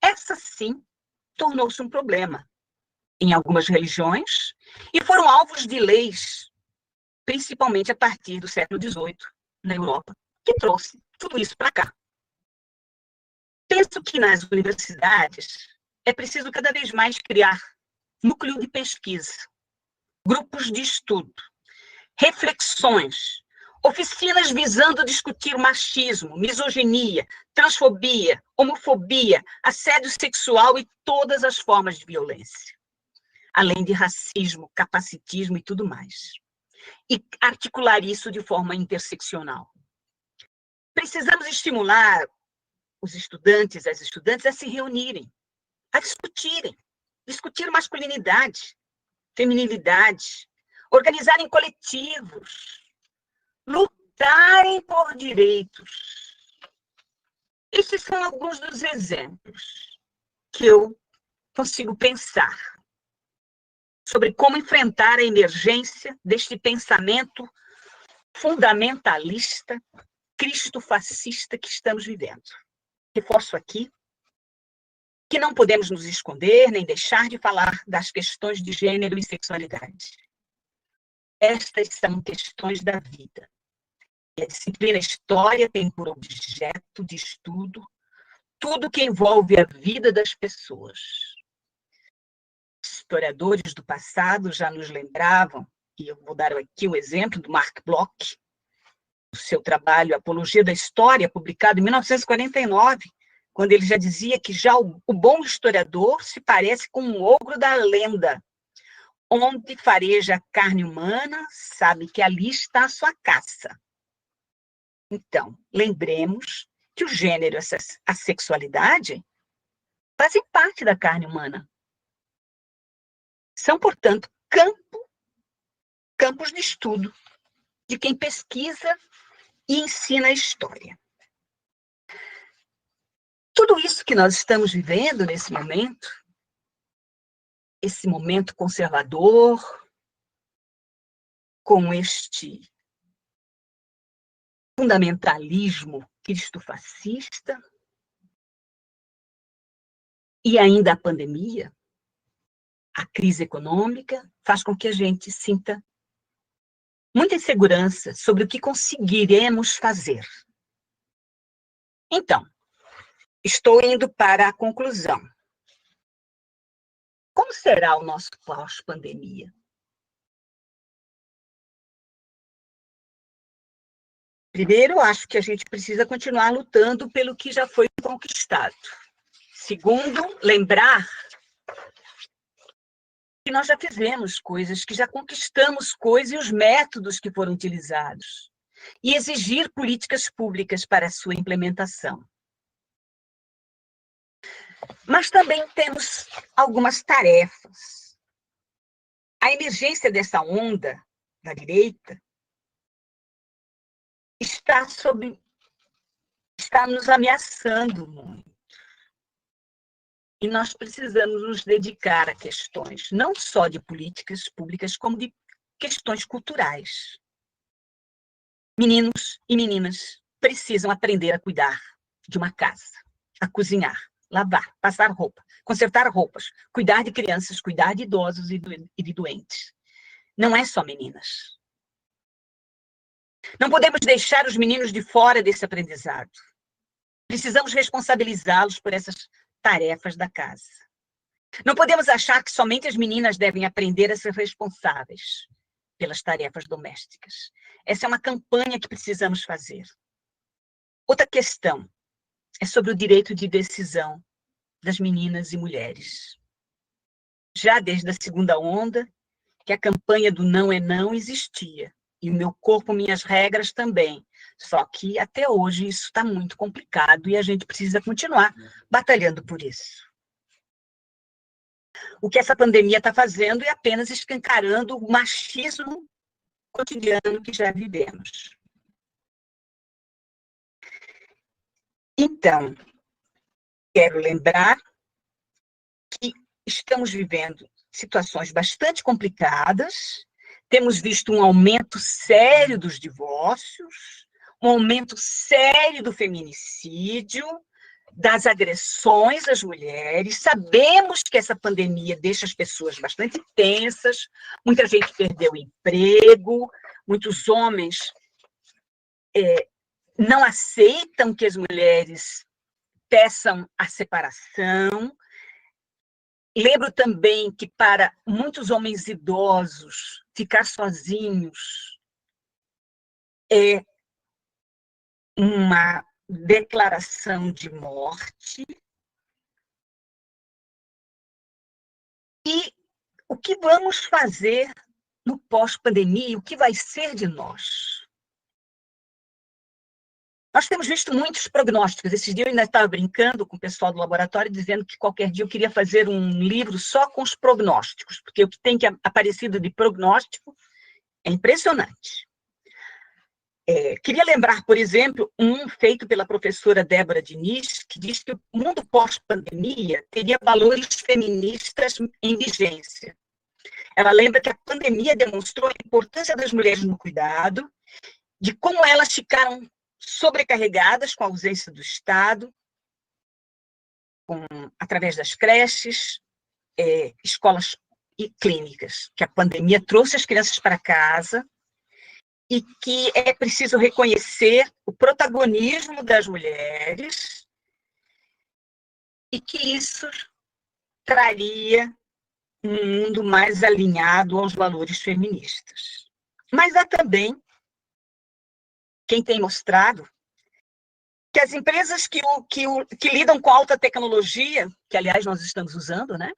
essa sim, tornou-se um problema em algumas religiões e foram alvos de leis, principalmente a partir do século XVIII, na Europa, que trouxe tudo isso para cá. Penso que nas universidades é preciso cada vez mais criar núcleo de pesquisa, grupos de estudo, reflexões, oficinas visando discutir machismo, misoginia, transfobia, homofobia, assédio sexual e todas as formas de violência, além de racismo, capacitismo e tudo mais. E articular isso de forma interseccional. Precisamos estimular os estudantes e as estudantes a se reunirem, a discutir masculinidade, feminilidade, organizarem coletivos, lutarem por direitos. Esses são alguns dos exemplos que eu consigo pensar sobre como enfrentar a emergência deste pensamento fundamentalista, cristofascista que estamos vivendo. Reforço aqui que não podemos nos esconder nem deixar de falar das questões de gênero e sexualidade. Estas são questões da vida. E a disciplina História tem por objeto de estudo tudo que envolve a vida das pessoas. Historiadores do passado já nos lembravam, e eu vou dar aqui o exemplo do Marc Bloch, o seu trabalho Apologia da História, publicado em 1949, quando ele já dizia que já o bom historiador se parece com um ogro da lenda, onde fareja carne humana, sabe que ali está a sua caça. Então, lembremos que o gênero e a sexualidade fazem parte da carne humana. São, portanto, campos de estudo de quem pesquisa e ensina a história. Tudo isso que nós estamos vivendo nesse momento, esse momento conservador, com este fundamentalismo cristofascista, e ainda a pandemia, a crise econômica, faz com que a gente sinta muita insegurança sobre o que conseguiremos fazer. Então, estou indo para a conclusão. Como será o nosso pós-pandemia? Primeiro, acho que a gente precisa continuar lutando pelo que já foi conquistado. Segundo, lembrar que nós já fizemos coisas, que já conquistamos coisas e os métodos que foram utilizados. E exigir políticas públicas para a sua implementação. Mas também temos algumas tarefas. A emergência dessa onda da direita está nos ameaçando muito. E nós precisamos nos dedicar a questões não só de políticas públicas, como de questões culturais. Meninos e meninas precisam aprender a cuidar de uma casa, a cozinhar, lavar, passar roupa, consertar roupas, cuidar de crianças, cuidar de idosos e de doentes. Não é só meninas. Não podemos deixar os meninos de fora desse aprendizado. Precisamos responsabilizá-los por essas tarefas da casa. Não podemos achar que somente as meninas devem aprender a ser responsáveis pelas tarefas domésticas. Essa é uma campanha que precisamos fazer. Outra questão é sobre o direito de decisão das meninas e mulheres. Já desde a segunda onda, que a campanha do não é não existia. E o meu corpo, minhas regras também. Só que até hoje isso está muito complicado e a gente precisa continuar batalhando por isso. O que essa pandemia está fazendo é apenas escancarando o machismo cotidiano que já vivemos. Então, quero lembrar que estamos vivendo situações bastante complicadas, temos visto um aumento sério dos divórcios, um aumento sério do feminicídio, das agressões às mulheres. Sabemos que essa pandemia deixa as pessoas bastante tensas, muita gente perdeu o emprego, muitos homens não aceitam que as mulheres peçam a separação. Lembro também que para muitos homens idosos, ficar sozinhos é uma declaração de morte. E o que vamos fazer no pós-pandemia? O que vai ser de nós? Nós temos visto muitos prognósticos. Esses dias eu ainda estava brincando com o pessoal do laboratório, dizendo que qualquer dia eu queria fazer um livro só com os prognósticos, porque o que tem aparecido de prognóstico é impressionante. Queria lembrar, por exemplo, um feito pela professora Débora Diniz, que diz que o mundo pós-pandemia teria valores feministas em vigência. Ela lembra que a pandemia demonstrou a importância das mulheres no cuidado, de como elas ficaram sobrecarregadas com a ausência do Estado, através das creches, escolas e clínicas, que a pandemia trouxe as crianças para casa, e que é preciso reconhecer o protagonismo das mulheres e que isso traria um mundo mais alinhado aos valores feministas. Mas há também quem tem mostrado que as empresas que lidam com alta tecnologia, que, aliás, nós estamos usando, né,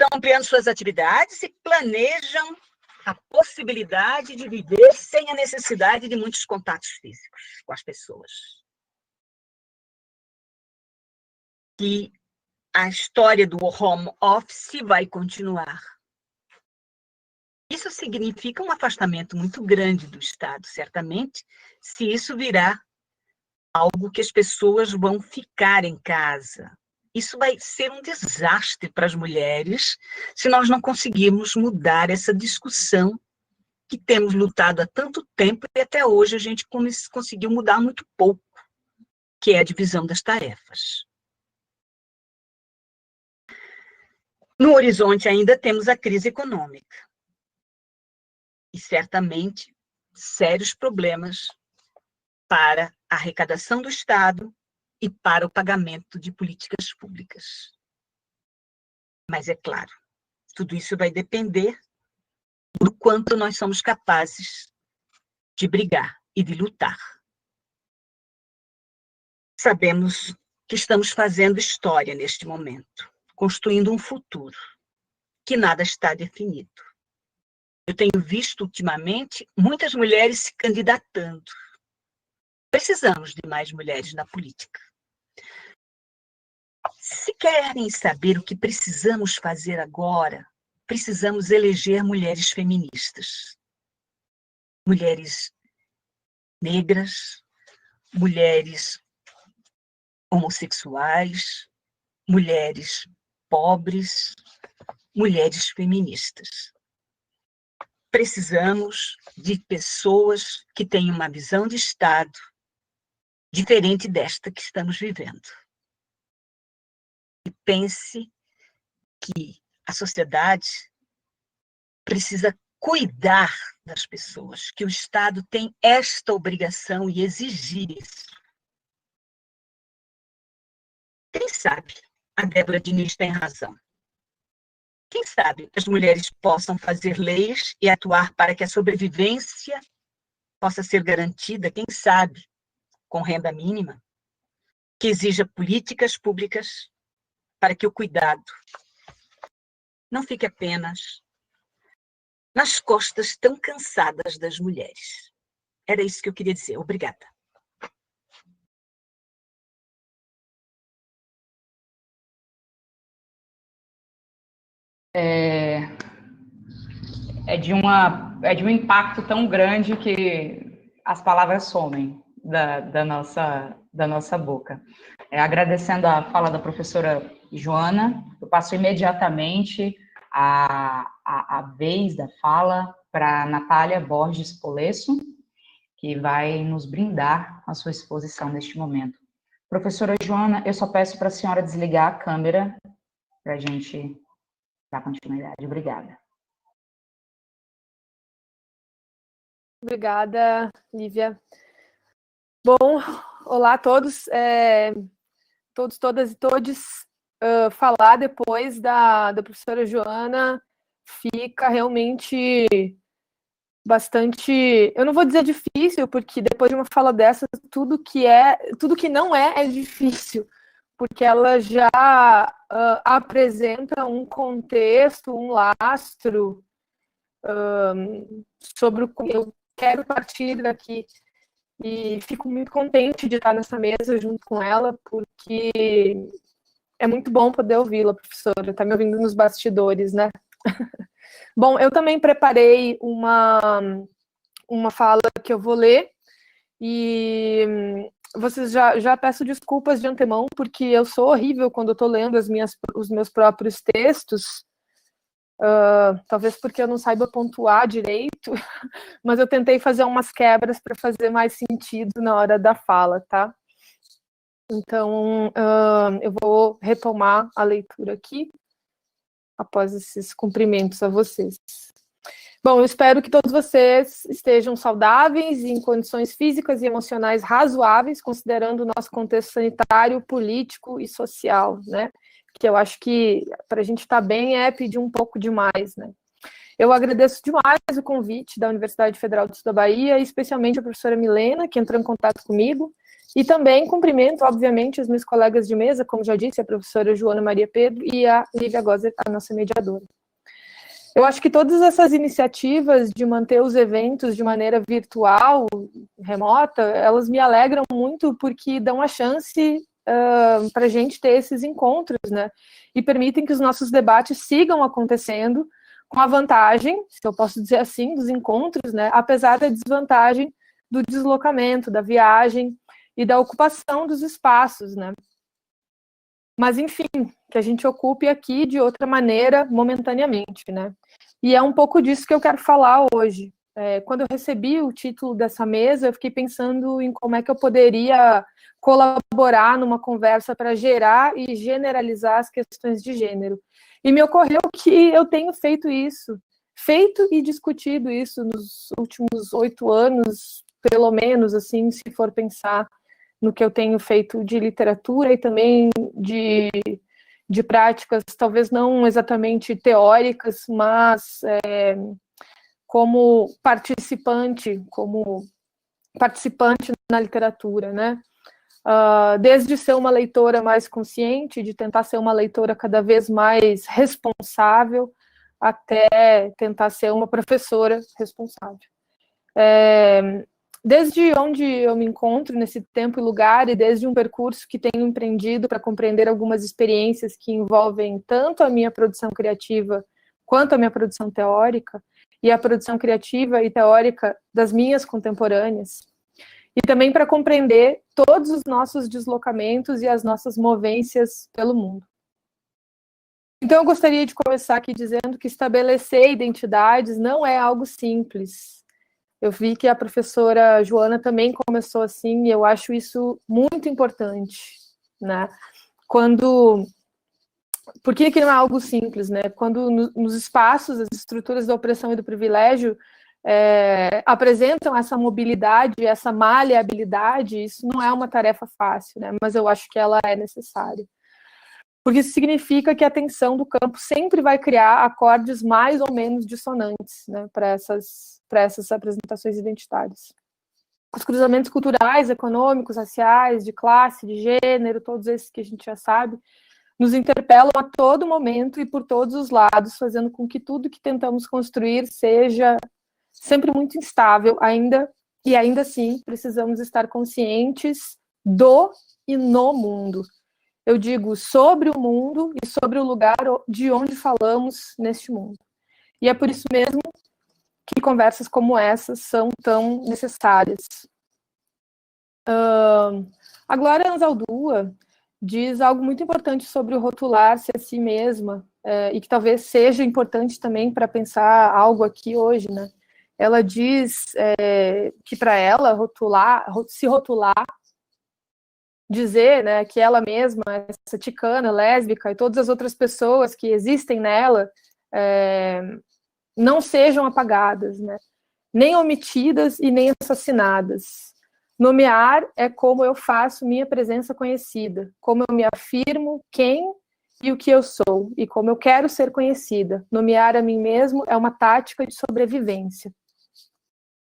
estão ampliando suas atividades e planejam a possibilidade de viver sem a necessidade de muitos contatos físicos com as pessoas. E a história do home office vai continuar. Isso significa um afastamento muito grande do Estado, certamente, se isso virar algo que as pessoas vão ficar em casa. Isso vai ser um desastre para as mulheres se nós não conseguirmos mudar essa discussão que temos lutado há tanto tempo e até hoje a gente conseguiu mudar muito pouco, que é a divisão das tarefas. No horizonte ainda temos a crise econômica e certamente sérios problemas para a arrecadação do Estado e para o pagamento de políticas públicas. Mas, é claro, tudo isso vai depender do quanto nós somos capazes de brigar e de lutar. Sabemos que estamos fazendo história neste momento, construindo um futuro, que nada está definido. Eu tenho visto ultimamente muitas mulheres se candidatando. Precisamos de mais mulheres na política. Se querem saber o que precisamos fazer agora, precisamos eleger mulheres feministas. Mulheres negras, mulheres homossexuais, mulheres pobres, mulheres feministas. Precisamos de pessoas que tenham uma visão de Estado diferente desta que estamos vivendo. E pense que a sociedade precisa cuidar das pessoas, que o Estado tem esta obrigação e exigir isso. Quem sabe a Débora Diniz tem razão. Quem sabe as mulheres possam fazer leis e atuar para que a sobrevivência possa ser garantida, quem sabe, com renda mínima, que exija políticas públicas para que o cuidado não fique apenas nas costas tão cansadas das mulheres. Era isso que eu queria dizer. Obrigada. É de um impacto tão grande que as palavras somem da nossa boca. Agradecendo a fala da professora Joana, eu passo imediatamente a vez da fala para Natália Borges Polesso, que vai nos brindar a sua exposição neste momento. Professora Joana, eu só peço para a senhora desligar a câmera para a gente dar continuidade. Obrigada. Obrigada, Lívia. Bom, olá a todos, todas e todes. Falar depois da professora Joana fica realmente bastante, eu não vou dizer difícil, porque depois de uma fala dessa, tudo que não é difícil, porque ela já apresenta um contexto, um lastro sobre o que eu quero partir daqui. E fico muito contente de estar nessa mesa junto com ela, porque é muito bom poder ouvi-la, professora. Está me ouvindo nos bastidores, né? Bom, eu também preparei uma fala que eu vou ler, e vocês já peço desculpas de antemão, porque eu sou horrível quando eu estou lendo os meus próprios textos, talvez porque eu não saiba pontuar direito, mas eu tentei fazer umas quebras para fazer mais sentido na hora da fala, tá? Então, eu vou retomar a leitura aqui, após esses cumprimentos a vocês. Bom, eu espero que todos vocês estejam saudáveis e em condições físicas e emocionais razoáveis, considerando o nosso contexto sanitário, político e social, né? Que eu acho que para a gente estar bem é pedir um pouco demais, né? Eu agradeço demais o convite da Universidade Federal do Sul da Bahia, especialmente a professora Milena, que entrou em contato comigo, E também cumprimento, obviamente, os meus colegas de mesa, como já disse, a professora Joana Maria Pedro e a Lívia Gosser, a nossa mediadora. Eu acho que todas essas iniciativas de manter os eventos de maneira virtual, remota, elas me alegram muito porque dão a chance para a gente ter esses encontros, né? E permitem que os nossos debates sigam acontecendo com a vantagem, se eu posso dizer assim, dos encontros, né? Apesar da desvantagem do deslocamento, da viagem e da ocupação dos espaços, né? Mas, enfim, que a gente ocupe aqui de outra maneira, momentaneamente, né? E é um pouco disso que eu quero falar hoje. Quando eu recebi o título dessa mesa, eu fiquei pensando em como é que eu poderia colaborar numa conversa para gerar e generalizar as questões de gênero. E me ocorreu que eu tenho feito e discutido isso nos últimos 8 anos, pelo menos, assim, se for pensar no que eu tenho feito de literatura e também de práticas, talvez não exatamente teóricas, mas como participante na literatura, né? Desde ser uma leitora mais consciente, de tentar ser uma leitora cada vez mais responsável, até tentar ser uma professora responsável. Desde onde eu me encontro nesse tempo e lugar, e desde um percurso que tenho empreendido para compreender algumas experiências que envolvem tanto a minha produção criativa quanto a minha produção teórica, e a produção criativa e teórica das minhas contemporâneas, e também para compreender todos os nossos deslocamentos e as nossas movências pelo mundo. Então, eu gostaria de começar aqui dizendo que estabelecer identidades não é algo simples. Eu vi que a professora Joana também começou assim, e eu acho isso muito importante, né? Por que não é algo simples, né? Quando nos espaços, as estruturas da opressão e do privilégio apresentam essa mobilidade, essa maleabilidade, isso não é uma tarefa fácil, né? Mas eu acho que ela é necessária. Porque isso significa que a tensão do campo sempre vai criar acordes mais ou menos dissonantes, né, para essas apresentações identitárias. Os cruzamentos culturais, econômicos, raciais, de classe, de gênero, todos esses que a gente já sabe, nos interpelam a todo momento e por todos os lados, fazendo com que tudo que tentamos construir seja sempre muito instável, ainda assim precisamos estar conscientes do e no mundo. Eu digo sobre o mundo e sobre o lugar de onde falamos neste mundo. E é por isso mesmo que conversas como essas são tão necessárias. A Glória Anzaldúa diz algo muito importante sobre o rotular-se a si mesma, e que talvez seja importante também para pensar algo aqui hoje, né? Ela diz que para ela se rotular, dizer, né, que ela mesma, essa ticana, lésbica e todas as outras pessoas que existem nela não sejam apagadas, né, nem omitidas e nem assassinadas. Nomear é como eu faço minha presença conhecida, como eu me afirmo quem e o que eu sou, e como eu quero ser conhecida. Nomear a mim mesmo é uma tática de sobrevivência.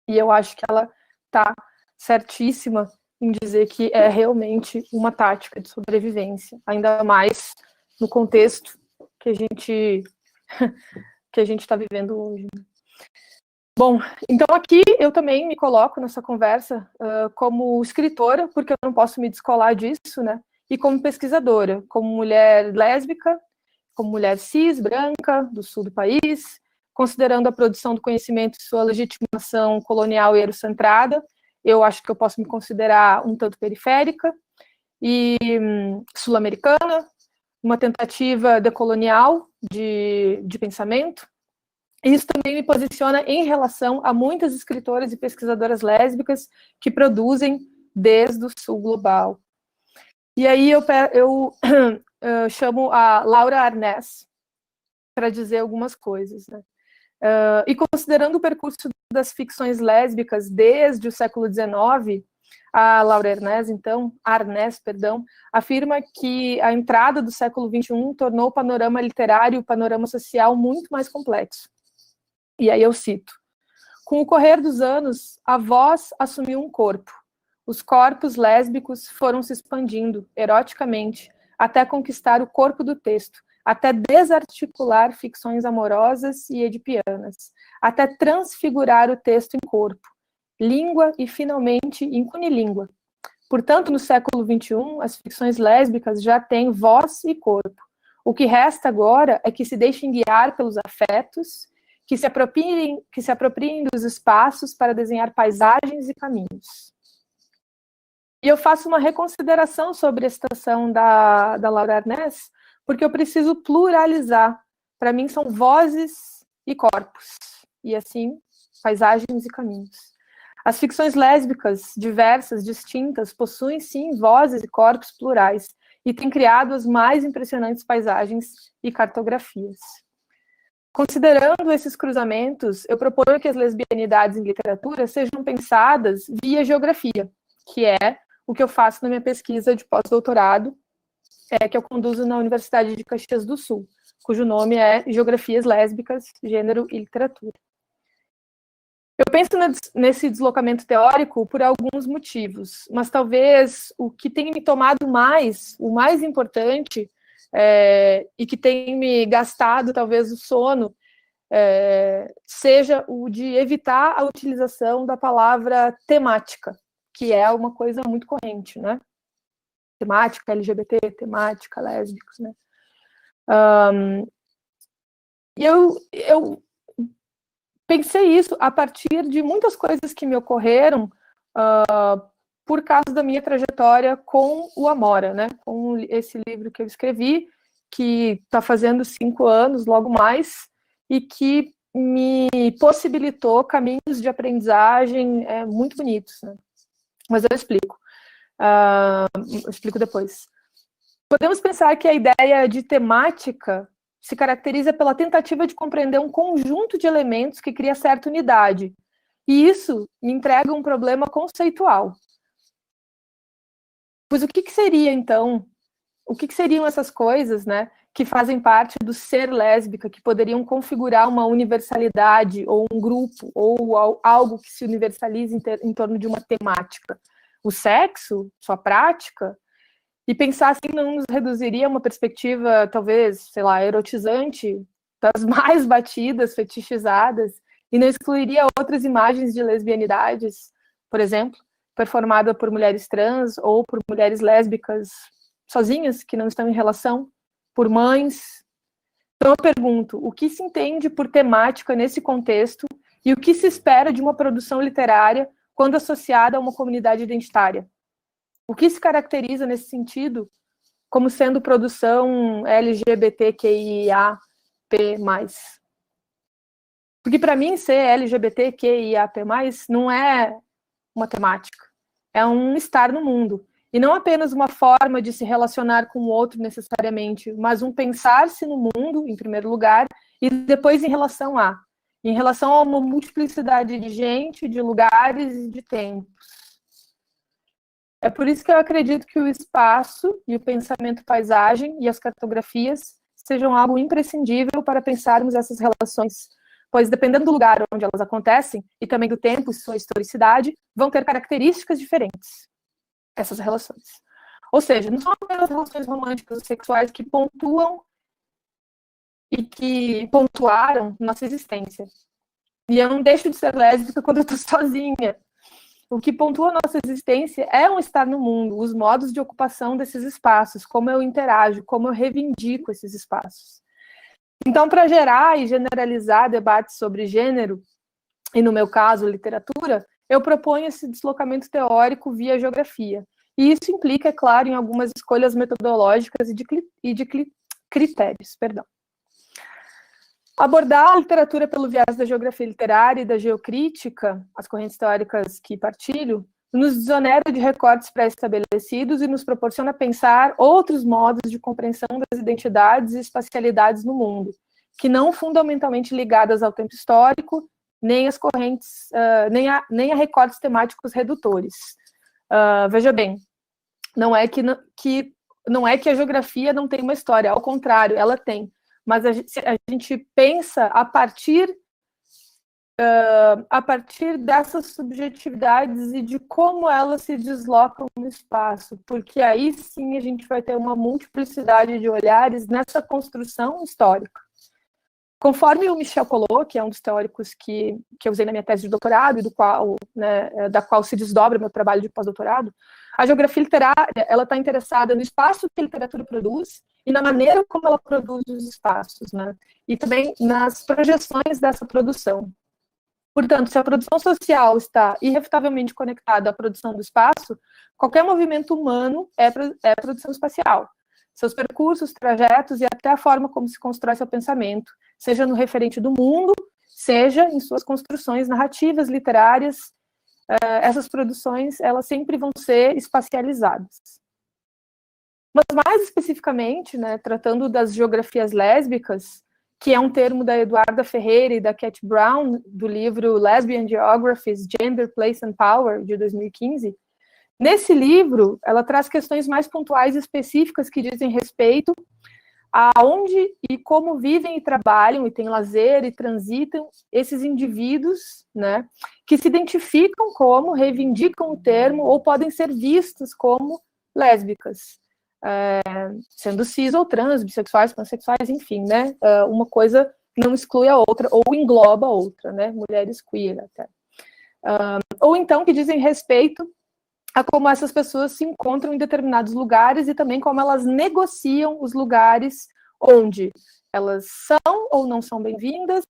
E eu acho que ela está certíssima em dizer que é realmente uma tática de sobrevivência, ainda mais no contexto que a gente está vivendo hoje. Bom, então aqui eu também me coloco nessa conversa como escritora, porque eu não posso me descolar disso, né? E como pesquisadora, como mulher lésbica, como mulher cis, branca, do sul do país, considerando a produção do conhecimento e sua legitimação colonial e eurocentrada. Eu acho que eu posso me considerar um tanto periférica e sul-americana, uma tentativa decolonial de pensamento. Isso também me posiciona em relação a muitas escritoras e pesquisadoras lésbicas que produzem desde o sul global. E aí eu chamo a Laura Arnés para dizer algumas coisas, né? E considerando o percurso das ficções lésbicas desde o século XIX, a Laura Arnés, afirma que a entrada do século XXI tornou o panorama literário e o panorama social muito mais complexo. E aí eu cito: com o correr dos anos, a voz assumiu um corpo, os corpos lésbicos foram se expandindo eroticamente até conquistar o corpo do texto, até desarticular ficções amorosas e edipianas, até transfigurar o texto em corpo, língua e, finalmente, em cunilíngua. Portanto, no século XXI, as ficções lésbicas já têm voz e corpo. O que resta agora é que se deixem guiar pelos afetos, que se apropriem dos espaços para desenhar paisagens e caminhos. E eu faço uma reconsideração sobre a citação da Laura Arnés, porque eu preciso pluralizar. Para mim, são vozes e corpos, e assim, paisagens e caminhos. As ficções lésbicas, diversas, distintas, possuem, sim, vozes e corpos plurais, e têm criado as mais impressionantes paisagens e cartografias. Considerando esses cruzamentos, eu proponho que as lesbianidades em literatura sejam pensadas via geografia, que é o que eu faço na minha pesquisa de pós-doutorado, que eu conduzo na Universidade de Caxias do Sul, cujo nome é Geografias Lésbicas, Gênero e Literatura. Eu penso nesse deslocamento teórico por alguns motivos, mas talvez o que tem me tomado mais, o mais importante, e que tem me gastado talvez o sono, seja o de evitar a utilização da palavra temática, que é uma coisa muito corrente, né? Temática LGBT, temática lésbicos, né? Eu pensei isso a partir de muitas coisas que me ocorreram por causa da minha trajetória com o Amora, né? Com esse livro que eu escrevi, que está fazendo 5 anos, logo mais, e que me possibilitou caminhos de aprendizagem muito bonitos, né? Mas eu explico. Eu explico depois. Podemos pensar que a ideia de temática se caracteriza pela tentativa de compreender um conjunto de elementos que cria certa unidade. E isso me entrega um problema conceitual. Pois o que seria, então, o que seriam essas coisas, né, que fazem parte do ser lésbica, que poderiam configurar uma universalidade, ou um grupo, ou algo que se universalize em torno de uma temática? O sexo, sua prática? E pensar assim não nos reduziria a uma perspectiva, talvez, sei lá, erotizante, das mais batidas, fetichizadas, e não excluiria outras imagens de lesbianidades, por exemplo, performada por mulheres trans ou por mulheres lésbicas sozinhas, que não estão em relação, por mães. Então eu pergunto, o que se entende por temática nesse contexto e o que se espera de uma produção literária quando associada a uma comunidade identitária? O que se caracteriza nesse sentido como sendo produção LGBTQIAP+. Porque para mim ser LGBTQIAP+, não é uma temática, é um estar no mundo. E não apenas uma forma de se relacionar com o outro necessariamente, mas um pensar-se no mundo, em primeiro lugar, e depois em relação a uma multiplicidade de gente, de lugares e de tempos. É por isso que eu acredito que o espaço e o pensamento paisagem e as cartografias sejam algo imprescindível para pensarmos essas relações, pois dependendo do lugar onde elas acontecem e também do tempo e sua historicidade, vão ter características diferentes, essas relações. Ou seja, não são apenas relações românticas ou sexuais que pontuam e que pontuaram nossa existência. E eu não deixo de ser lésbica quando eu estou sozinha. O que pontua a nossa existência é um estar no mundo, os modos de ocupação desses espaços, como eu interajo, como eu reivindico esses espaços. Então, para gerar e generalizar debates sobre gênero, e no meu caso, literatura, eu proponho esse deslocamento teórico via geografia. E isso implica, é claro, em algumas escolhas metodológicas e de critérios. Perdão. Abordar a literatura pelo viés da geografia literária e da geocrítica, as correntes teóricas que partilho, nos desonera de recortes pré-estabelecidos e nos proporciona pensar outros modos de compreensão das identidades e espacialidades no mundo, que não fundamentalmente ligadas ao tempo histórico, nem as correntes, nem a recortes temáticos redutores. Veja bem, não é que a geografia não tem uma história, ao contrário, ela tem. Mas a gente pensa a partir a partir dessas subjetividades e de como elas se deslocam no espaço, porque aí sim a gente vai ter uma multiplicidade de olhares nessa construção histórica. Conforme o Michel Collot, que é um dos teóricos que eu usei na minha tese de doutorado e da qual se desdobra o meu trabalho de pós-doutorado, a geografia literária ela está interessada no espaço que a literatura produz e na maneira como ela produz os espaços, né? E também nas projeções dessa produção. Portanto, se a produção social está irrefutavelmente conectada à produção do espaço, qualquer movimento humano é produção espacial. Seus percursos, trajetos e até a forma como se constrói seu pensamento, seja no referente do mundo, seja em suas construções narrativas, literárias, essas produções, elas sempre vão ser espacializadas. Mas mais especificamente, né, tratando das geografias lésbicas, que é um termo da Eduarda Ferreira e da Cat Brown, do livro Lesbian Geographies, Gender, Place and Power, de 2015, nesse livro, ela traz questões mais pontuais e específicas que dizem respeito a onde e como vivem e trabalham, e têm lazer e transitam esses indivíduos, né, que se identificam como, reivindicam o termo, ou podem ser vistos como lésbicas. Sendo cis ou trans, bissexuais, pansexuais, enfim, né? Uma coisa não exclui a outra, ou engloba a outra, né? Mulheres queer até. Ou então que dizem respeito a como essas pessoas se encontram em determinados lugares e também como elas negociam os lugares onde elas são ou não são bem-vindas,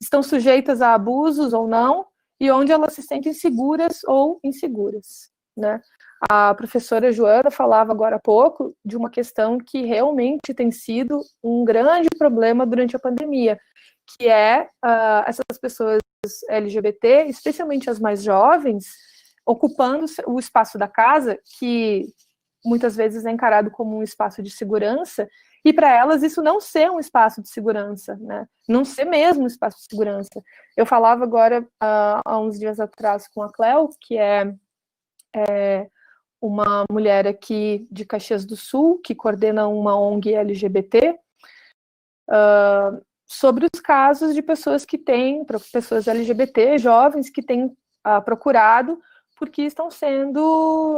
estão sujeitas a abusos ou não, e onde elas se sentem seguras ou inseguras, né? A professora Joana falava agora há pouco de uma questão que realmente tem sido um grande problema durante a pandemia, que é essas pessoas LGBT, especialmente as mais jovens, ocupando o espaço da casa, que muitas vezes é encarado como um espaço de segurança, e para elas isso não ser um espaço de segurança, né? Não ser mesmo um espaço de segurança. Eu falava agora, há uns dias atrás, com a Cleo, que é uma mulher aqui de Caxias do Sul, que coordena uma ONG LGBT, sobre os casos de pessoas que têm, pessoas LGBT, jovens, que têm procurado porque estão sendo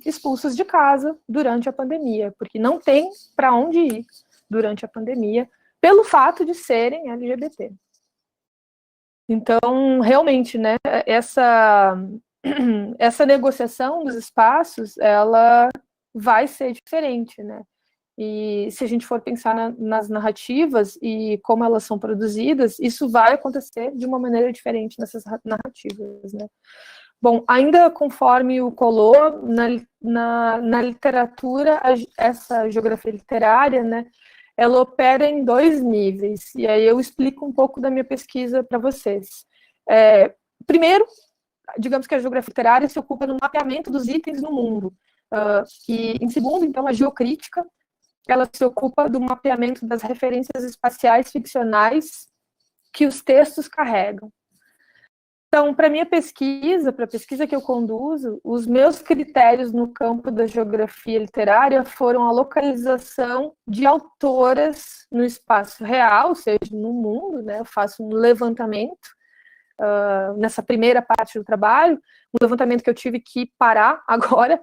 expulsas de casa durante a pandemia, porque não tem para onde ir durante a pandemia, pelo fato de serem LGBT. Então, realmente, né, essa negociação dos espaços, ela vai ser diferente, né? E se a gente for pensar nas narrativas e como elas são produzidas, isso vai acontecer de uma maneira diferente nessas narrativas, né? Bom, ainda conforme o Collot, na literatura, essa geografia literária, né, ela opera em 2 níveis, e aí eu explico um pouco da minha pesquisa para vocês. Primeiro, digamos que a geografia literária se ocupa no mapeamento dos itens no mundo. E, em segundo, então, a geocrítica, ela se ocupa do mapeamento das referências espaciais ficcionais que os textos carregam. Então, para minha pesquisa, para a pesquisa que eu conduzo, os meus critérios no campo da geografia literária foram a localização de autoras no espaço real, ou seja, no mundo, né? Eu faço um levantamento nessa primeira parte do trabalho, um levantamento que eu tive que parar agora.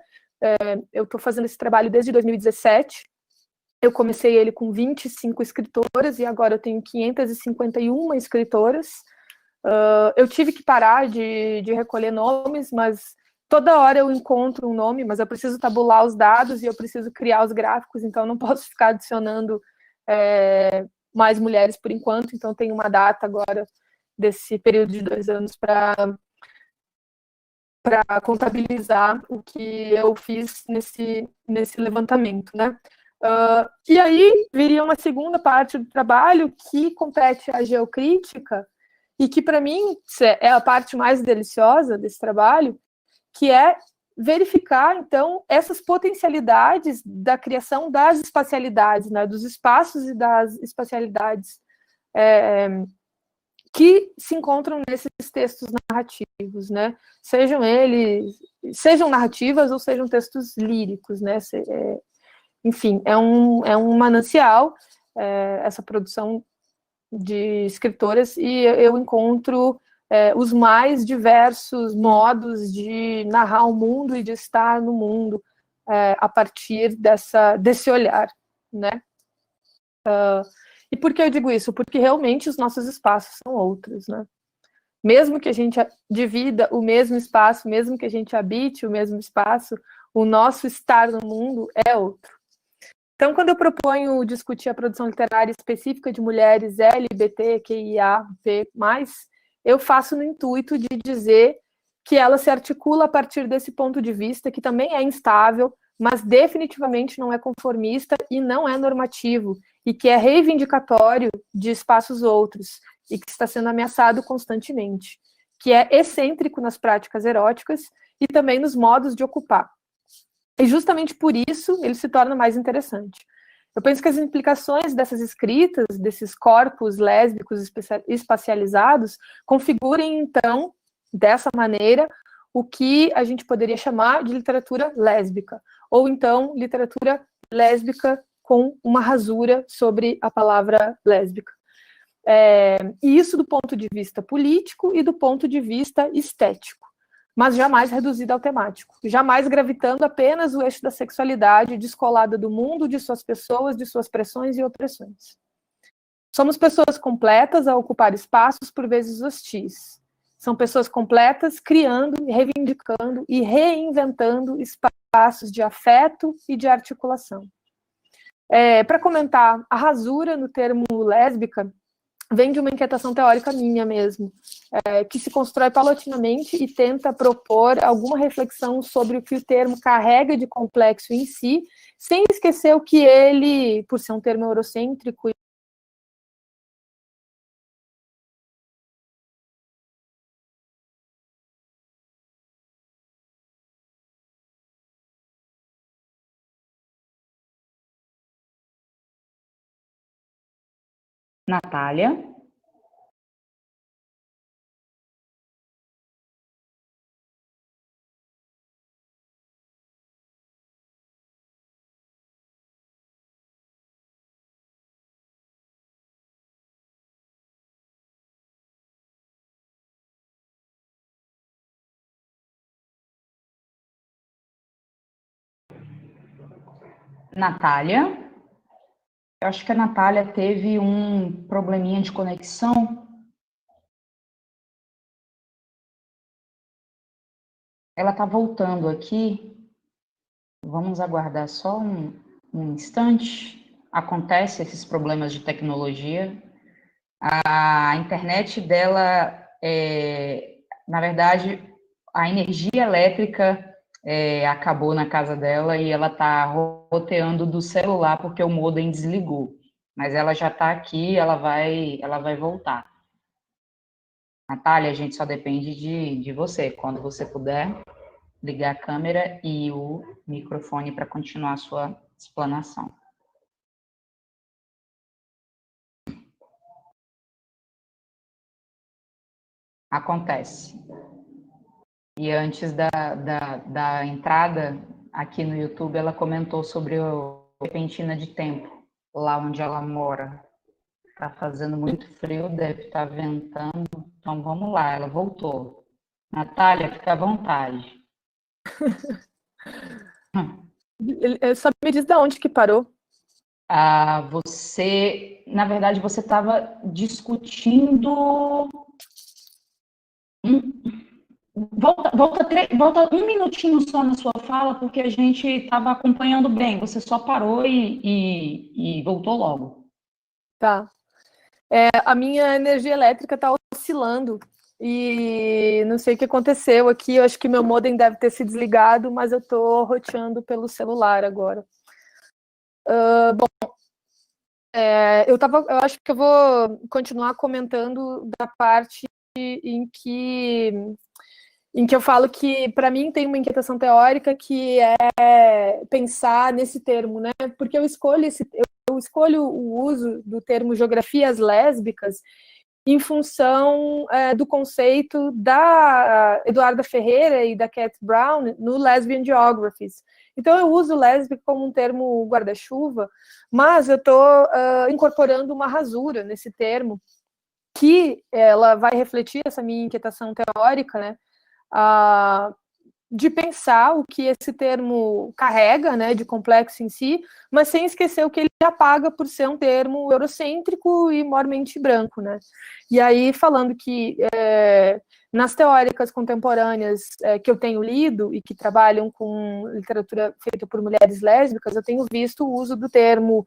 Eu estou fazendo esse trabalho desde 2017. Eu comecei ele com 25 escritoras e agora eu tenho 551 escritoras. Eu tive que parar de recolher nomes, mas toda hora eu encontro um nome, mas eu preciso tabular os dados e eu preciso criar os gráficos, então eu não posso ficar adicionando mais mulheres por enquanto, então tem uma data agora desse período de 2 anos para contabilizar o que eu fiz nesse levantamento, né? E aí viria uma segunda parte do trabalho que compete à geocrítica, e que, para mim, é a parte mais deliciosa desse trabalho, que é verificar, então, essas potencialidades da criação das espacialidades, né, dos espaços e das espacialidades que se encontram nesses textos narrativos, né, sejam narrativas ou sejam textos líricos, né, enfim, é um manancial, essa produção de escritoras, e eu encontro os mais diversos modos de narrar o mundo e de estar no mundo a partir desse olhar, né? E por que eu digo isso? Porque realmente os nossos espaços são outros, né? Mesmo que a gente divida o mesmo espaço, mesmo que a gente habite o mesmo espaço, o nosso estar no mundo é outro. Então, quando eu proponho discutir a produção literária específica de mulheres LGBTQIA+, eu faço no intuito de dizer que ela se articula a partir desse ponto de vista, que também é instável, mas definitivamente não é conformista e não é normativo, e que é reivindicatório de espaços outros, e que está sendo ameaçado constantemente, que é excêntrico nas práticas eróticas e também nos modos de ocupar. E justamente por isso ele se torna mais interessante. Eu penso que as implicações dessas escritas, desses corpos lésbicos espacializados, configurem, então, dessa maneira, o que a gente poderia chamar de literatura lésbica, ou então literatura lésbica com uma rasura sobre a palavra lésbica. E isso do ponto de vista político e do ponto de vista estético, mas jamais reduzido ao temático, jamais gravitando apenas o eixo da sexualidade descolada do mundo, de suas pessoas, de suas pressões e opressões. Somos pessoas completas a ocupar espaços por vezes hostis. São pessoas completas criando, reivindicando e reinventando espaços de afeto e de articulação. Para comentar, a rasura no termo lésbica vem de uma inquietação teórica minha mesmo, que se constrói paulatinamente e tenta propor alguma reflexão sobre o que o termo carrega de complexo em si, sem esquecer o que ele, por ser um termo eurocêntrico, Natália? Natália? Eu acho que a Natália teve um probleminha de conexão. Ela está voltando aqui. Vamos aguardar só um instante. Acontece esses problemas de tecnologia. A internet dela, na verdade, a energia elétrica acabou na casa dela e ela está roteando do celular porque o modem desligou. Mas ela já está aqui, ela vai voltar. Natália, a gente só depende de você. Quando você puder, ligar a câmera e o microfone para continuar a sua explanação. Acontece. E antes da entrada aqui no YouTube, ela comentou sobre o Repentina de Tempo, lá onde ela mora. Tá fazendo muito frio, deve estar ventando. Então vamos lá, ela voltou. Natália, fica à vontade. Só me diz de onde que parou. Na verdade, você estava discutindo. Volta um minutinho só na sua fala, porque a gente estava acompanhando bem. Você só parou e voltou logo. Tá. A minha energia elétrica está oscilando e não sei o que aconteceu aqui. Eu acho que meu modem deve ter se desligado, mas eu estou roteando pelo celular agora. Eu acho que eu vou continuar comentando da parte em que eu falo que, para mim, tem uma inquietação teórica que é pensar nesse termo, né? Porque eu escolho o uso do termo geografias lésbicas em função do conceito da Eduarda Ferreira e da Cat Brown no Lesbian Geographies. Então, eu uso lésbica como um termo guarda-chuva, mas eu estou incorporando uma rasura nesse termo, que ela vai refletir essa minha inquietação teórica, né, de pensar o que esse termo carrega, né, de complexo em si, mas sem esquecer o que ele apaga por ser um termo eurocêntrico e mormente branco, né. E aí, falando que nas teóricas contemporâneas que eu tenho lido e que trabalham com literatura feita por mulheres lésbicas, eu tenho visto o uso do termo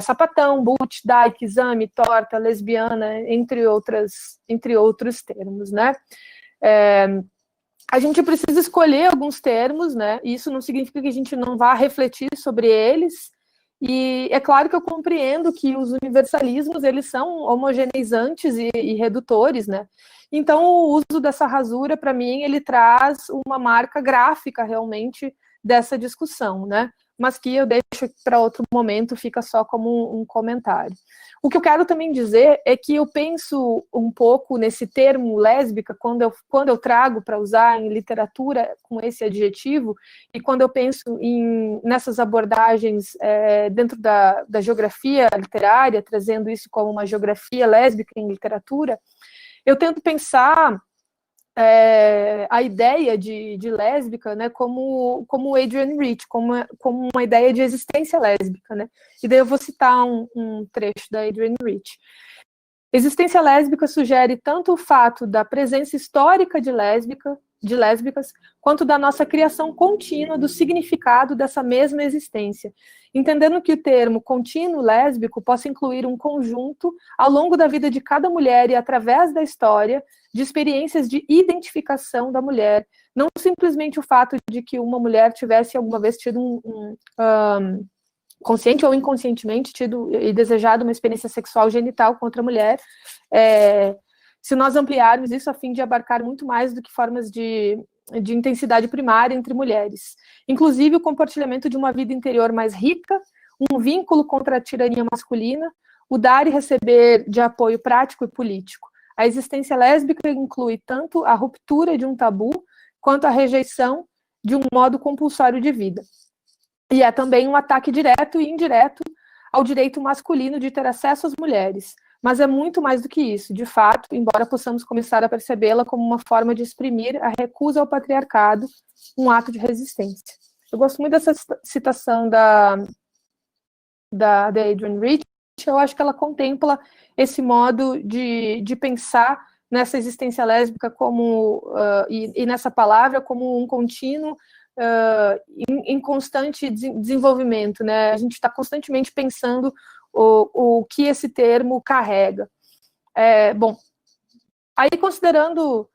sapatão, butch, dyke, exame, torta, lesbiana, entre outros termos, né. A gente precisa escolher alguns termos, né? Isso não significa que a gente não vá refletir sobre eles. E é claro que eu compreendo que os universalismos, eles são homogeneizantes e redutores, né? Então, o uso dessa rasura, para mim, ele traz uma marca gráfica, realmente, dessa discussão, né? Mas que eu deixo para outro momento, fica só como um comentário. O que eu quero também dizer é que eu penso um pouco nesse termo lésbica quando eu trago para usar em literatura com esse adjetivo, e quando eu penso nessas abordagens dentro da geografia literária, trazendo isso como uma geografia lésbica em literatura, eu tento pensar a ideia de lésbica, né, como Adrienne Rich, como uma ideia de existência lésbica, né? E daí eu vou citar um trecho da Adrienne Rich. Existência lésbica sugere tanto o fato da presença histórica de lésbicas, quanto da nossa criação contínua do significado dessa mesma existência, entendendo que o termo contínuo lésbico possa incluir um conjunto, ao longo da vida de cada mulher e através da história, de experiências de identificação da mulher, não simplesmente o fato de que uma mulher tivesse alguma vez tido consciente ou inconscientemente tido e desejado uma experiência sexual genital com outra mulher. Se nós ampliarmos isso a fim de abarcar muito mais do que formas de intensidade primária entre mulheres, inclusive o compartilhamento de uma vida interior mais rica, um vínculo contra a tirania masculina, o dar e receber de apoio prático e político. A existência lésbica inclui tanto a ruptura de um tabu, quanto a rejeição de um modo compulsório de vida. E é também um ataque direto e indireto ao direito masculino de ter acesso às mulheres. Mas é muito mais do que isso, de fato, embora possamos começar a percebê-la como uma forma de exprimir a recusa ao patriarcado, um ato de resistência. Eu gosto muito dessa citação da Adrienne Rich. Eu acho que ela contempla esse modo de pensar nessa existência lésbica como, e nessa palavra como um contínuo em constante desenvolvimento, né? A gente está constantemente pensando o que esse termo carrega. Bom, aí considerando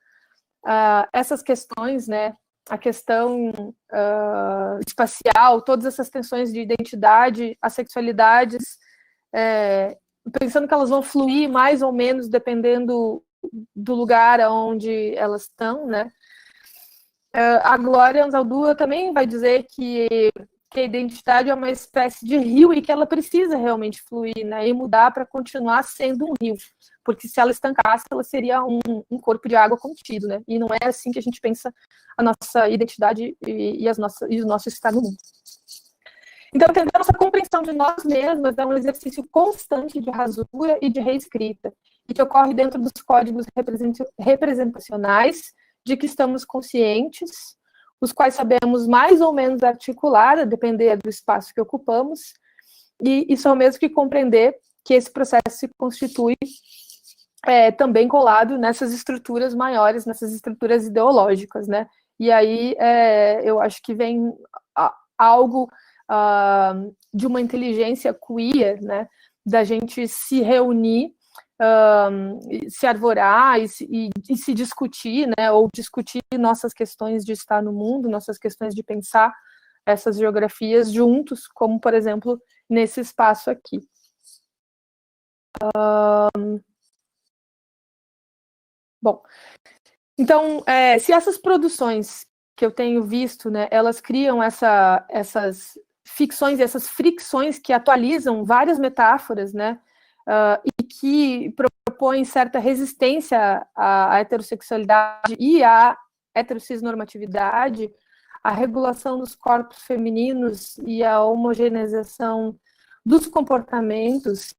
essas questões, né, a questão espacial, todas essas tensões de identidade, as sexualidades, pensando que elas vão fluir mais ou menos dependendo do lugar onde elas estão, né? A Glória Anzaldúa também vai dizer que a identidade é uma espécie de rio e que ela precisa realmente fluir, né, e mudar para continuar sendo um rio, porque se ela estancasse, ela seria um corpo de água contido, né, e não é assim que a gente pensa a nossa identidade e o nosso estar no mundo. Então, entender a nossa compreensão de nós mesmas é um exercício constante de rasura e de reescrita, e que ocorre dentro dos códigos representacionais de que estamos conscientes, os quais sabemos mais ou menos articular, a depender do espaço que ocupamos, e só mesmo que compreender que esse processo se constitui também colado nessas estruturas maiores, nessas estruturas ideológicas, né? E aí eu acho que vem algo de uma inteligência queer, né? Da gente se reunir, se arvorar e se discutir, né, ou discutir nossas questões de estar no mundo, nossas questões de pensar essas geografias juntos, como, por exemplo, nesse espaço aqui. Bom, então, se essas produções que eu tenho visto, né, elas criam essas ficções e essas fricções que atualizam várias metáforas, né, e que propõem certa resistência à heterossexualidade e à heterossexunormatividade, a regulação dos corpos femininos e a homogeneização dos comportamentos,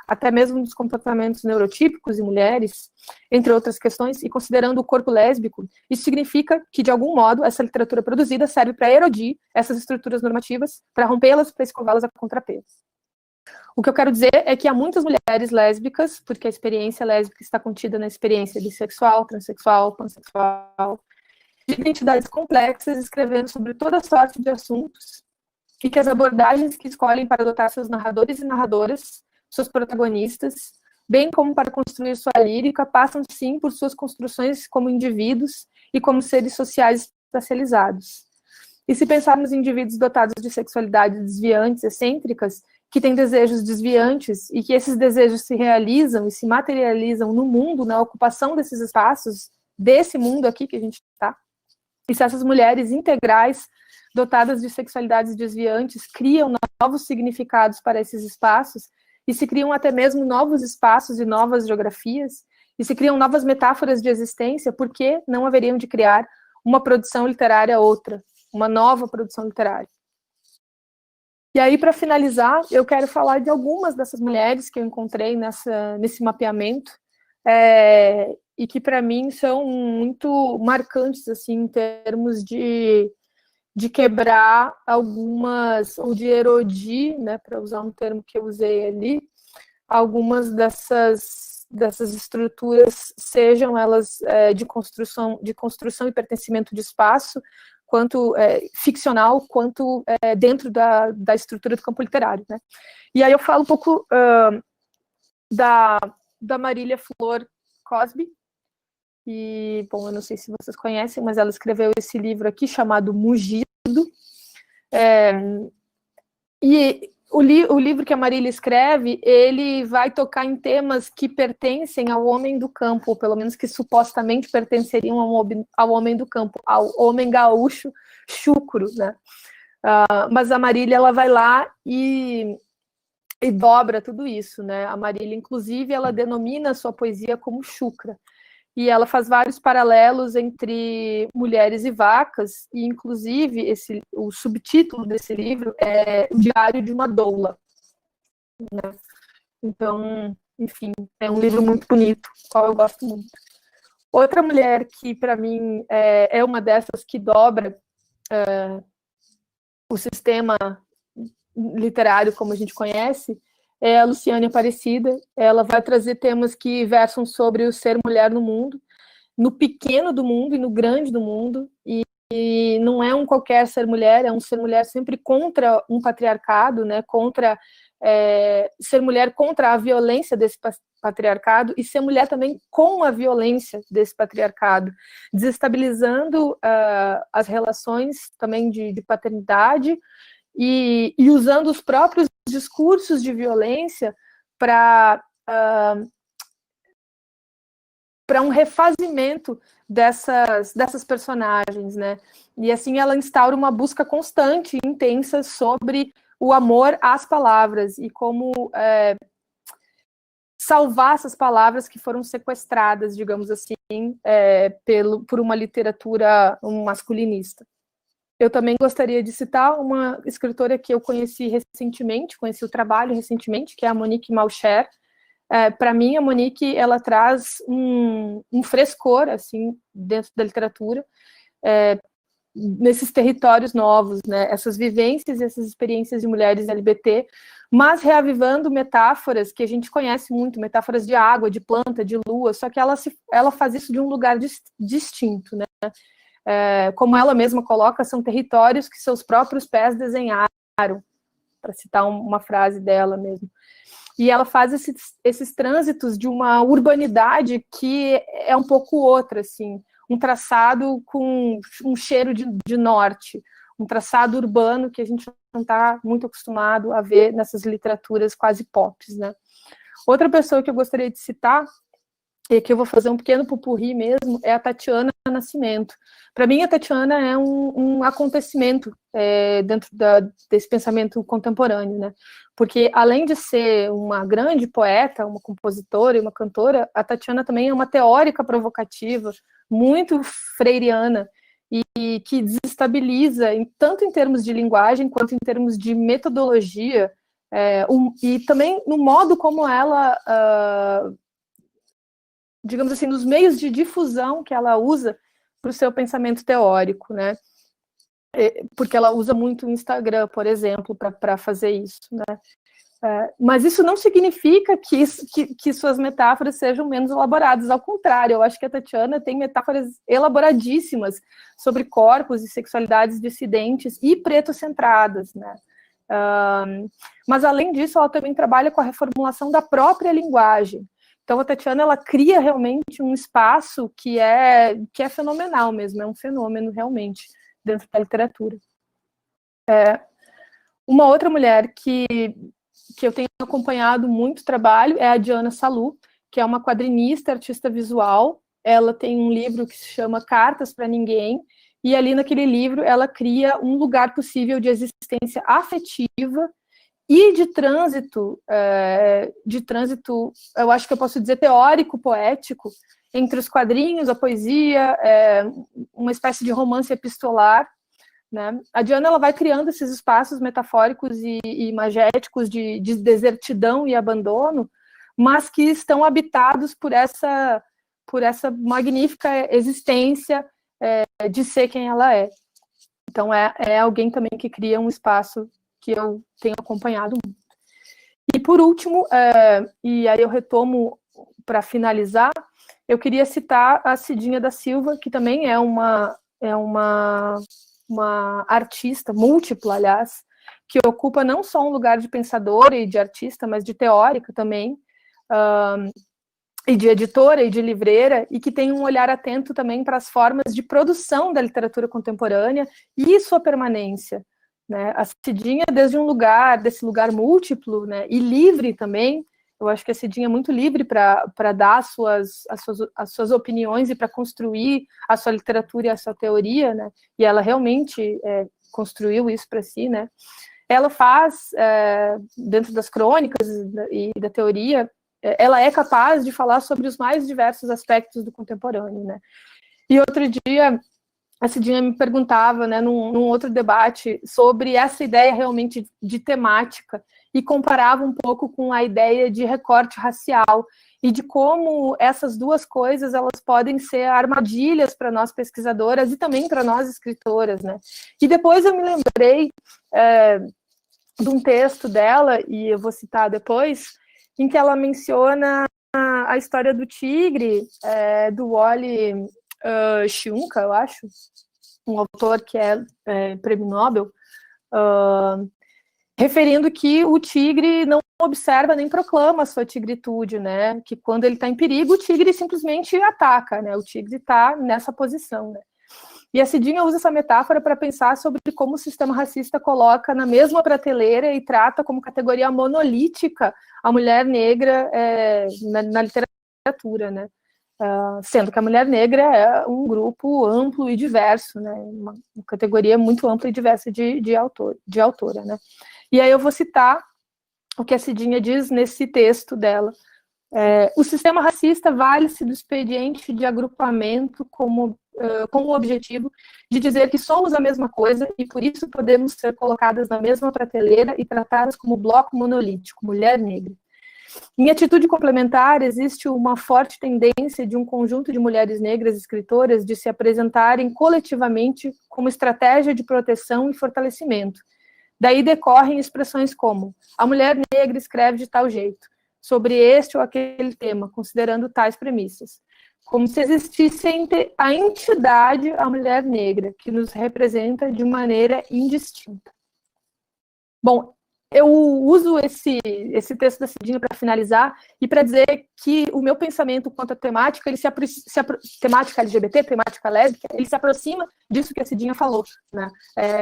até mesmo dos comportamentos neurotípicos em mulheres, entre outras questões, e considerando o corpo lésbico, isso significa que, de algum modo, essa literatura produzida serve para erodir essas estruturas normativas, para rompê-las, para escová-las a contrapés. O que eu quero dizer é que há muitas mulheres lésbicas, porque a experiência lésbica está contida na experiência bissexual, transexual, pansexual, de identidades complexas, escrevendo sobre toda sorte de assuntos, e que as abordagens que escolhem para adotar seus narradores e narradoras, seus protagonistas, bem como para construir sua lírica, passam sim por suas construções como indivíduos e como seres sociais espacializados. E se pensarmos em indivíduos dotados de sexualidades desviantes, excêntricas, que têm desejos desviantes e que esses desejos se realizam e se materializam no mundo, na ocupação desses espaços, desse mundo aqui que a gente está, e se essas mulheres integrais, dotadas de sexualidades desviantes, criam novos significados para esses espaços, e se criam até mesmo novos espaços e novas geografias, e se criam novas metáforas de existência, por que não haveriam de criar uma produção literária outra, uma nova produção literária? E aí, para finalizar, eu quero falar de algumas dessas mulheres que eu encontrei nesse mapeamento, e que, para mim, são muito marcantes, assim, em termos de quebrar algumas, ou de erodir, né, para usar um termo que eu usei ali, algumas dessas estruturas, sejam elas de construção e pertencimento de espaço, quanto ficcional, quanto dentro da estrutura do campo literário, né? E aí eu falo um pouco da Marília Flor Cosby, e, bom, eu não sei se vocês conhecem, mas ela escreveu esse livro aqui, chamado Mugido, e o livro que a Marília escreve, ele vai tocar em temas que pertencem ao homem do campo, ou pelo menos que supostamente pertenceriam ao homem do campo, ao homem gaúcho chucro, né? Mas a Marília, ela vai lá e dobra tudo isso, né? A Marília, inclusive, ela denomina a sua poesia como chucra, e ela faz vários paralelos entre mulheres e vacas, e inclusive o subtítulo desse livro é O Diário de uma Doula, né? Então, enfim, é um livro muito bonito, qual eu gosto muito. Outra mulher que, para mim, é uma dessas que dobra o sistema literário como a gente conhece, é a Luciane Aparecida. Ela vai trazer temas que versam sobre o ser mulher no mundo, no pequeno do mundo e no grande do mundo, e não é um qualquer ser mulher, é um ser mulher sempre contra um patriarcado, né, ser mulher contra a violência desse patriarcado, e ser mulher também com a violência desse patriarcado, desestabilizando as relações também de paternidade, e usando os próprios discursos de violência para um refazimento dessas personagens, né? E assim ela instaura uma busca constante e intensa sobre o amor às palavras e como salvar essas palavras que foram sequestradas, digamos assim, por uma literatura masculinista. Eu também gostaria de citar uma escritora que eu conheci o trabalho recentemente, que é a Monique Malcher. Para mim, a Monique, ela traz um frescor, assim, dentro da literatura, nesses territórios novos, né? Essas vivências e essas experiências de mulheres LGBT, mas reavivando metáforas que a gente conhece muito, metáforas de água, de planta, de lua, só que ela faz isso de um lugar distinto, né? Como ela mesma coloca, são territórios que seus próprios pés desenharam, para citar uma frase dela mesmo. E ela faz esses trânsitos de uma urbanidade que é um pouco outra, assim, um traçado com um cheiro de norte, um traçado urbano que a gente não está muito acostumado a ver nessas literaturas quase pop, né? Outra pessoa que eu gostaria de citar e aqui eu vou fazer um pequeno pupurri mesmo, é a Tatiana Nascimento. Para mim, a Tatiana é um acontecimento dentro desse pensamento contemporâneo, né? Porque, além de ser uma grande poeta, uma compositora e uma cantora, a Tatiana também é uma teórica provocativa, muito freiriana, e que desestabiliza, tanto em termos de linguagem, quanto em termos de metodologia, e também no modo como ela... digamos assim, nos meios de difusão que ela usa para o seu pensamento teórico, né? Porque ela usa muito o Instagram, por exemplo, para fazer isso, né? Mas isso não significa que suas metáforas sejam menos elaboradas, ao contrário, eu acho que a Tatiana tem metáforas elaboradíssimas sobre corpos e sexualidades dissidentes e preto-centradas, né? Mas, além disso, ela também trabalha com a reformulação da própria linguagem. Então, a Tatiana, ela cria realmente um espaço que é fenomenal mesmo, é um fenômeno realmente dentro da literatura. Uma outra mulher que eu tenho acompanhado muito trabalho é a Diana Salu, que é uma quadrinista, artista visual. Ela tem um livro que se chama Cartas para Ninguém, e ali naquele livro ela cria um lugar possível de existência afetiva e de trânsito, eu acho que eu posso dizer teórico, poético, entre os quadrinhos, a poesia, uma espécie de romance epistolar, né? A Diana, ela vai criando esses espaços metafóricos e imagéticos de desertidão e abandono, mas que estão habitados por essa magnífica existência de ser quem ela é. Então, é alguém também que cria um espaço que eu tenho acompanhado muito. E, por último, e aí eu retomo para finalizar, eu queria citar a Cidinha da Silva, que também é uma artista múltipla, aliás, que ocupa não só um lugar de pensadora e de artista, mas de teórica também, e de editora e de livreira, e que tem um olhar atento também para as formas de produção da literatura contemporânea e sua permanência, né? A Cidinha, desde desse lugar múltiplo, né, e livre também, eu acho que a Cidinha é muito livre para dar as suas opiniões e para construir a sua literatura e a sua teoria, né? E ela realmente construiu isso para si, né? Ela faz, dentro das crônicas e da teoria, ela é capaz de falar sobre os mais diversos aspectos do contemporâneo, né? E outro dia, a Cidinha me perguntava, né, num outro debate, sobre essa ideia realmente de temática, e comparava um pouco com a ideia de recorte racial, e de como essas duas coisas elas podem ser armadilhas para nós pesquisadoras e também para nós escritoras, né? E depois eu me lembrei de um texto dela, e eu vou citar depois, em que ela menciona a história do tigre, do Wally Shunka, eu acho, um autor que é prêmio Nobel, referindo que o tigre não observa nem proclama a sua tigritude, né? Que quando ele está em perigo, o tigre simplesmente ataca, né? O tigre está nessa posição, né? E a Cidinha usa essa metáfora para pensar sobre como o sistema racista coloca na mesma prateleira e trata como categoria monolítica a mulher negra na literatura, né? Sendo que a mulher negra é um grupo amplo e diverso, né? Uma categoria muito ampla e diversa de autora, né? E aí eu vou citar o que a Cidinha diz nesse texto dela. O sistema racista vale-se do expediente de agrupamento com o objetivo de dizer que somos a mesma coisa e por isso podemos ser colocadas na mesma prateleira e tratadas como bloco monolítico, mulher negra. Em atitude complementar, existe uma forte tendência de um conjunto de mulheres negras escritoras de se apresentarem coletivamente como estratégia de proteção e fortalecimento. Daí decorrem expressões como: a mulher negra escreve de tal jeito, sobre este ou aquele tema, considerando tais premissas. Como se existisse a entidade, a mulher negra, que nos representa de maneira indistinta. Bom, eu uso esse texto da Cidinha para finalizar e para dizer que o meu pensamento quanto à temática, temática LGBT, temática lésbica, ele se aproxima disso que a Cidinha falou, né?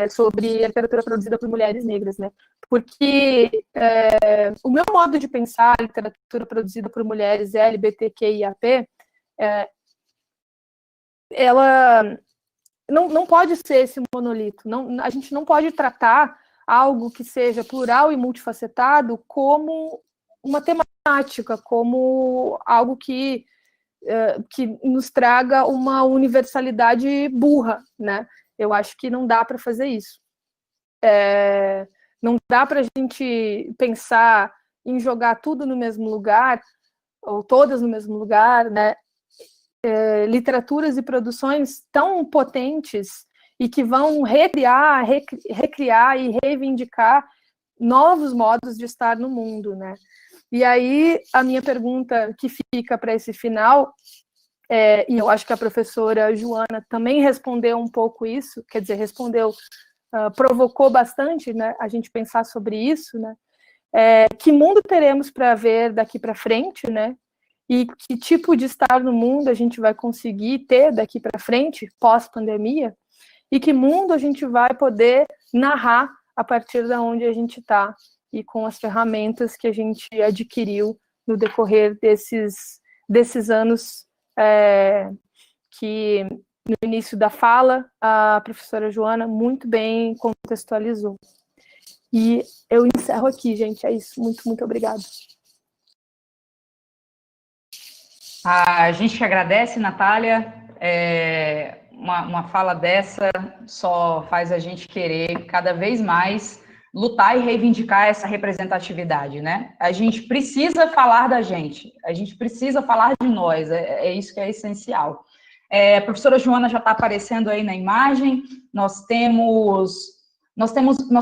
Sobre a literatura produzida por mulheres negras, né? Porque o meu modo de pensar a literatura produzida por mulheres LGBTQIAP ela não pode ser esse monolito. A gente não pode tratar algo que seja plural e multifacetado como uma temática, como algo que nos traga uma universalidade burra, né? Eu acho que não dá para fazer isso. Não dá para a gente pensar em jogar tudo no mesmo lugar, ou todas no mesmo lugar, né? Literaturas e produções tão potentes e que vão recriar e reivindicar novos modos de estar no mundo, né? E aí, a minha pergunta que fica para esse final, e eu acho que a professora Joana também respondeu um pouco isso, quer dizer, provocou bastante, né, a gente pensar sobre isso, né? Que mundo teremos para ver daqui para frente, né? E que tipo de estar no mundo a gente vai conseguir ter daqui para frente, pós-pandemia, e que mundo a gente vai poder narrar a partir de onde a gente está e com as ferramentas que a gente adquiriu no decorrer desses anos que, no início da fala, a professora Joana muito bem contextualizou. E eu encerro aqui, gente. É isso. Muito, muito obrigada. A gente agradece, Natália. Uma fala dessa só faz a gente querer cada vez mais lutar e reivindicar essa representatividade, né? A gente precisa falar da gente, a gente precisa falar de nós, é isso que é essencial. A professora Joana já está aparecendo aí na imagem, nós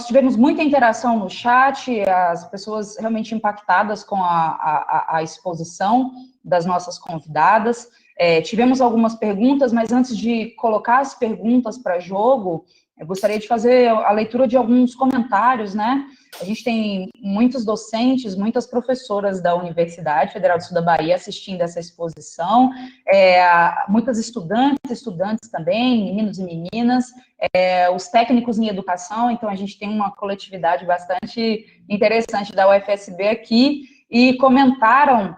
tivemos muita interação no chat, as pessoas realmente impactadas com a exposição das nossas convidadas. Tivemos algumas perguntas, mas antes de colocar as perguntas para jogo, eu gostaria de fazer a leitura de alguns comentários, né? A gente tem muitos docentes, muitas professoras da Universidade Federal do Sul da Bahia assistindo essa exposição, muitas estudantes também, meninos e meninas, os técnicos em educação, então a gente tem uma coletividade bastante interessante da UFSB aqui, e comentaram,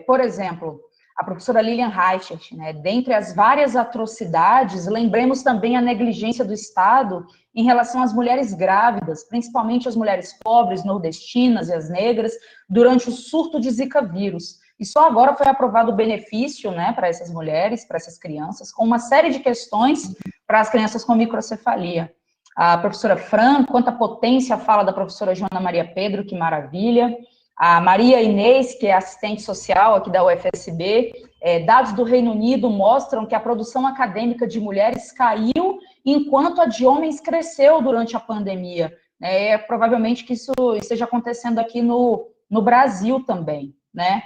por exemplo, a professora Lilian Reichert, né, dentre as várias atrocidades, lembremos também a negligência do Estado em relação às mulheres grávidas, principalmente as mulheres pobres, nordestinas e as negras, durante o surto de Zika vírus. E só agora foi aprovado o benefício, né, para essas mulheres, para essas crianças, com uma série de questões para as crianças com microcefalia. A professora Fran, quanta potência a fala da professora Joana Maria Pedro, que maravilha. A Maria Inês, que é assistente social aqui da UFSB, dados do Reino Unido mostram que a produção acadêmica de mulheres caiu, enquanto a de homens cresceu durante a pandemia. Provavelmente que isso esteja acontecendo aqui no Brasil também, né?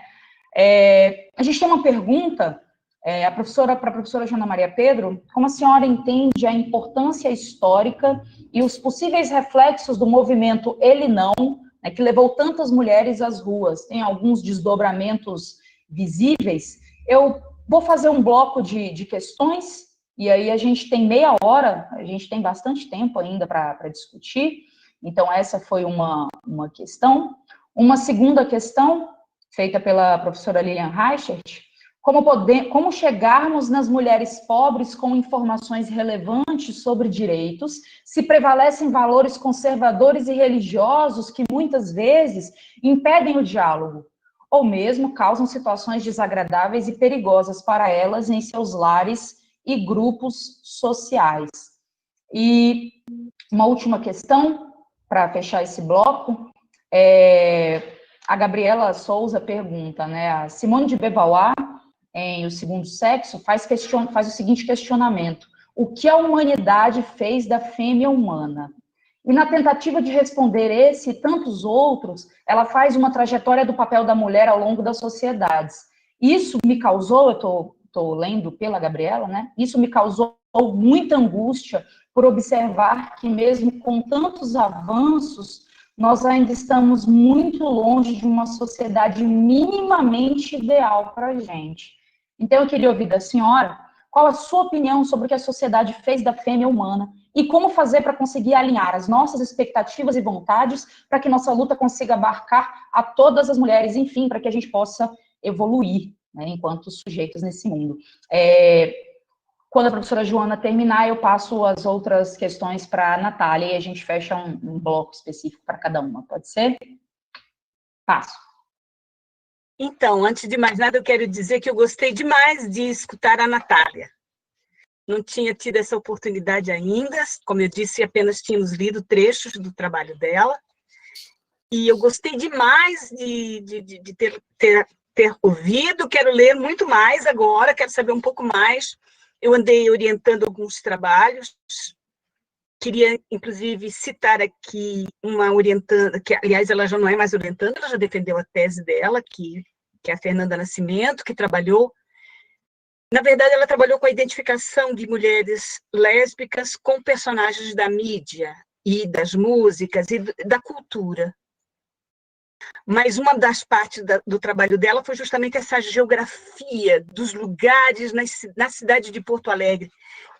A gente tem uma pergunta, para a professora Joana Maria Pedro: como a senhora entende a importância histórica e os possíveis reflexos do movimento Ele Não, que levou tantas mulheres às ruas? Tem alguns desdobramentos visíveis. Eu vou fazer um bloco de questões, e aí a gente tem meia hora, a gente tem bastante tempo ainda para discutir. Então, essa foi uma questão. Uma segunda questão, feita pela professora Lilian Reichert: como chegarmos nas mulheres pobres com informações relevantes sobre direitos, se prevalecem valores conservadores e religiosos que muitas vezes impedem o diálogo, ou mesmo causam situações desagradáveis e perigosas para elas em seus lares e grupos sociais. E uma última questão, para fechar esse bloco, a Gabriela Souza pergunta, né, a Simone de Beauvoir, em O Segundo Sexo, faz o seguinte questionamento: o que a humanidade fez da fêmea humana? E na tentativa de responder esse e tantos outros, ela faz uma trajetória do papel da mulher ao longo das sociedades. Isso me causou, eu estou lendo pela Gabriela, né? Isso me causou muita angústia por observar que mesmo com tantos avanços, nós ainda estamos muito longe de uma sociedade minimamente ideal para a gente. Então, eu queria ouvir da senhora qual a sua opinião sobre o que a sociedade fez da fêmea humana e como fazer para conseguir alinhar as nossas expectativas e vontades para que nossa luta consiga abarcar a todas as mulheres, enfim, para que a gente possa evoluir, né, enquanto sujeitos nesse mundo. Quando a professora Joana terminar, eu passo as outras questões para a Natália e a gente fecha um bloco específico para cada uma, pode ser? Passo. Então, antes de mais nada, eu quero dizer que eu gostei demais de escutar a Natália. Não tinha tido essa oportunidade ainda, como eu disse, apenas tínhamos lido trechos do trabalho dela, e eu gostei demais de ter ouvido, quero ler muito mais agora, quero saber um pouco mais. Eu andei orientando alguns trabalhos, queria, inclusive, citar aqui uma orientanda, que, aliás, ela já não é mais orientanda, ela já defendeu a tese dela, que é a Fernanda Nascimento, que trabalhou. Na verdade, ela trabalhou com a identificação de mulheres lésbicas com personagens da mídia e das músicas e da cultura. Mas uma das partes do trabalho dela foi justamente essa geografia dos lugares na cidade de Porto Alegre.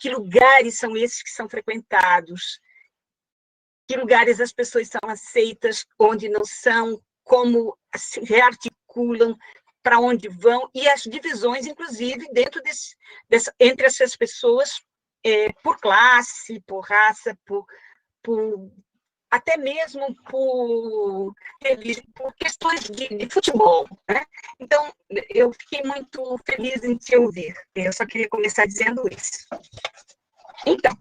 Que lugares são esses que são frequentados? Que lugares as pessoas são aceitas, onde não são, como se rearticulam, para onde vão, e as divisões, inclusive, dentro entre essas pessoas, por classe, por raça, até mesmo por questões de futebol, né? Então, eu fiquei muito feliz em te ouvir. Eu só queria começar dizendo isso. Então,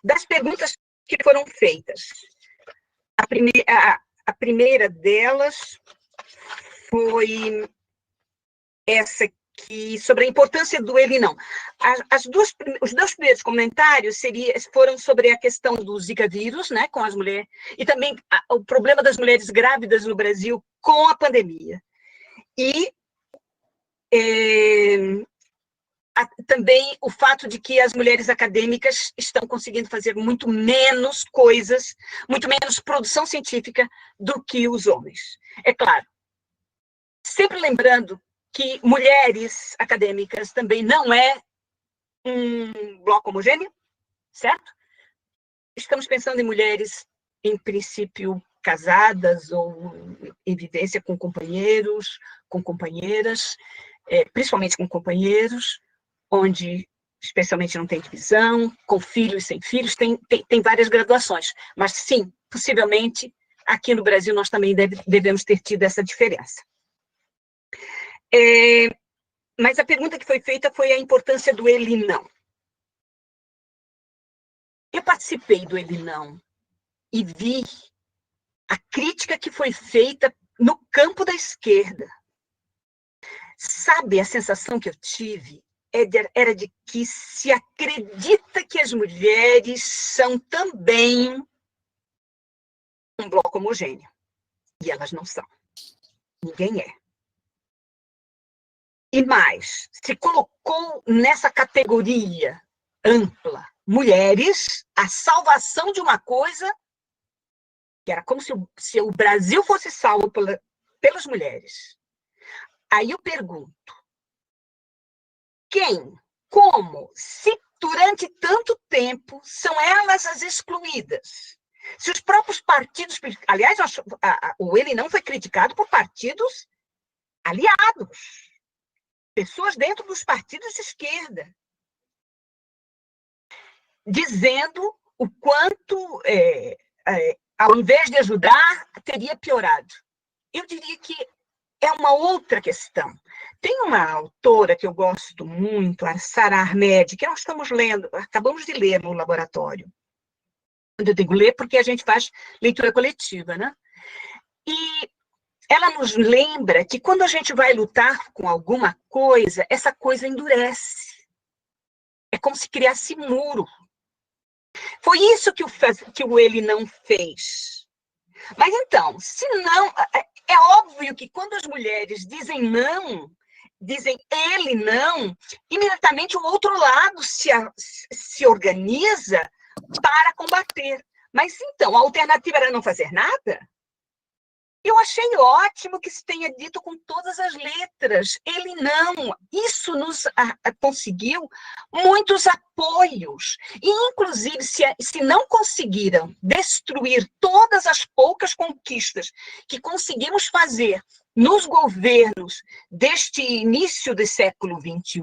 das perguntas que foram feitas, a primeira delas foi essa aqui, sobre a importância do ele não. Os dois primeiros comentários foram sobre a questão do Zika vírus, né, com as mulheres, e também o problema das mulheres grávidas no Brasil com a pandemia. E também o fato de que as mulheres acadêmicas estão conseguindo fazer muito menos coisas, muito menos produção científica do que os homens. É claro, sempre lembrando que mulheres acadêmicas também não é um bloco homogêneo, certo? Estamos pensando em mulheres, em princípio, casadas ou em vivência com companheiros, com companheiras, principalmente com companheiros, onde especialmente não tem divisão, com filhos, sem filhos, tem várias graduações. Mas, sim, possivelmente, aqui no Brasil, nós também devemos ter tido essa diferença. Mas a pergunta que foi feita foi a importância do ele não. Eu participei do ele não e vi a crítica que foi feita no campo da esquerda. Sabe, a sensação que eu tive era de que se acredita que as mulheres são também um bloco homogêneo. E elas não são. Ninguém é. E mais, se colocou nessa categoria ampla, mulheres, a salvação de uma coisa, que era como se o Brasil fosse salvo pelas mulheres. Aí eu pergunto, quem, como, se durante tanto tempo são elas as excluídas? Se os próprios partidos, aliás, o ele não foi criticado por partidos aliados, pessoas dentro dos partidos de esquerda, dizendo o quanto, ao invés de ajudar, teria piorado. Eu diria que é uma outra questão. Tem uma autora que eu gosto muito, a Sara Ahmed, que nós estamos lendo, acabamos de ler no laboratório. Eu digo ler porque a gente faz leitura coletiva, né? E ela nos lembra que quando a gente vai lutar com alguma coisa, essa coisa endurece. É como se criasse muro. Foi isso que o ele não fez. Mas então, se não, é óbvio que quando as mulheres dizem não, dizem ele não, imediatamente o outro lado se organiza para combater. Mas então, a alternativa era não fazer nada? Eu achei ótimo que se tenha dito com todas as letras, ele não. Isso nos conseguiu muitos apoios. E, inclusive, se não conseguiram destruir todas as poucas conquistas que conseguimos fazer nos governos deste início do século XXI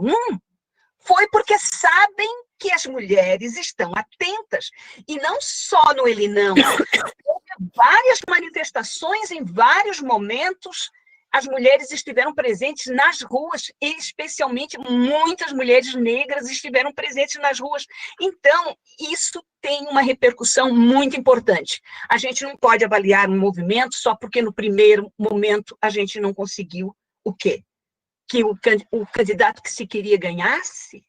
foi porque sabem que as mulheres estão atentas, e não só no Ele Não. Houve várias manifestações em vários momentos, as mulheres estiveram presentes nas ruas, e especialmente muitas mulheres negras estiveram presentes nas ruas. Então, isso tem uma repercussão muito importante. A gente não pode avaliar um movimento só porque no primeiro momento a gente não conseguiu o quê? Que o candidato que se queria ganhasse?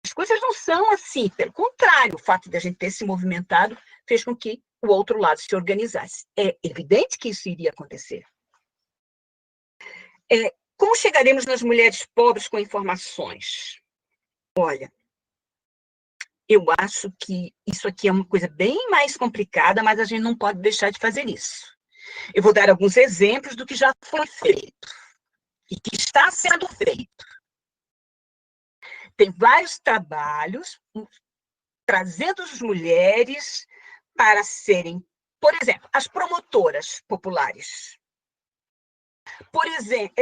As coisas não são assim, pelo contrário, o fato de a gente ter se movimentado fez com que o outro lado se organizasse. É evidente que isso iria acontecer. Como chegaremos nas mulheres pobres com informações? Olha, eu acho que isso aqui é uma coisa bem mais complicada, mas a gente não pode deixar de fazer isso. Eu vou dar alguns exemplos do que já foi feito e que está sendo feito. Tem vários trabalhos trazendo as mulheres para serem, por exemplo, as promotoras populares. Por exemplo,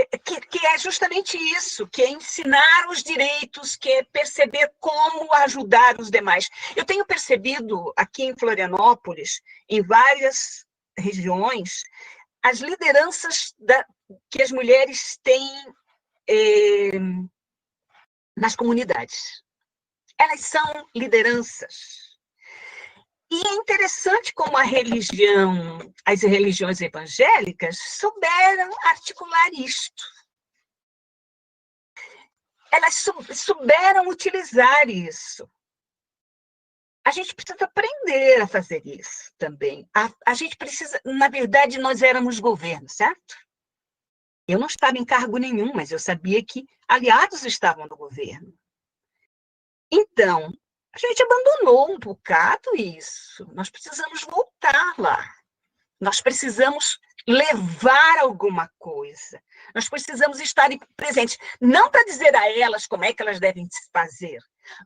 que é justamente isso, que é ensinar os direitos, que é perceber como ajudar os demais. Eu tenho percebido aqui em Florianópolis, em várias regiões, as lideranças que as mulheres têm nas comunidades. Elas são lideranças. E é interessante como as religiões evangélicas souberam articular isto. Elas souberam utilizar isso. A gente precisa aprender a fazer isso também. A gente precisa, na verdade, nós éramos governo, certo? Eu não estava em cargo nenhum, mas eu sabia que aliados estavam no governo. Então, a gente abandonou um bocado isso. Nós precisamos voltar lá. Nós precisamos levar alguma coisa. Nós precisamos estar presentes. Não para dizer a elas como é que elas devem se fazer,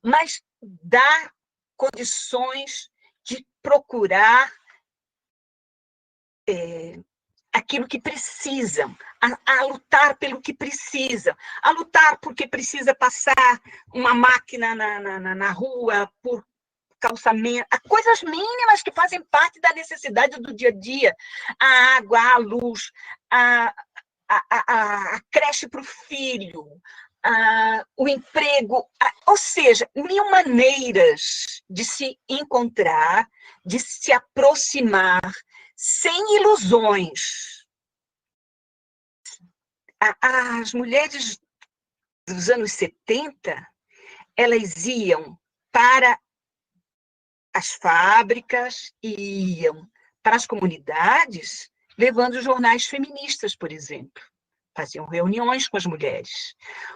mas dar condições de procurar aquilo que precisam, a lutar pelo que precisam, a lutar porque precisa passar uma máquina na rua, por calçamento, coisas mínimas que fazem parte da necessidade do dia a dia, a água, a luz, a creche para o filho, o emprego, ou seja, mil maneiras de se encontrar, de se aproximar, sem ilusões. As mulheres dos anos 70, elas iam para as fábricas e iam para as comunidades, levando jornais feministas, por exemplo. Faziam reuniões com as mulheres.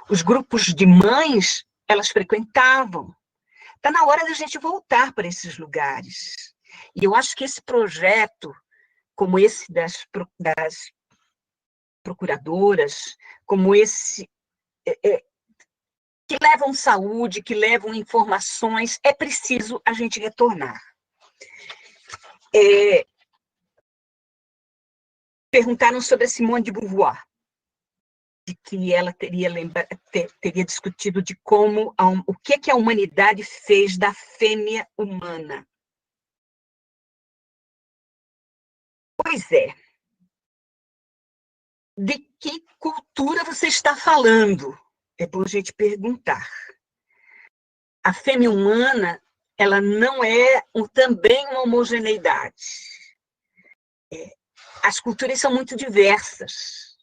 Os grupos de mães, elas frequentavam. Está na hora da gente voltar para esses lugares. E eu acho que esse projeto, como esse das procuradoras, como esse que levam saúde, que levam informações, é preciso a gente retornar. Perguntaram sobre a Simone de Beauvoir, de que ela teria discutido de como o que a humanidade fez da fêmea humana. Pois é. De que cultura você está falando? É bom a gente perguntar. A fêmea humana, ela não é também uma homogeneidade. As culturas são muito diversas.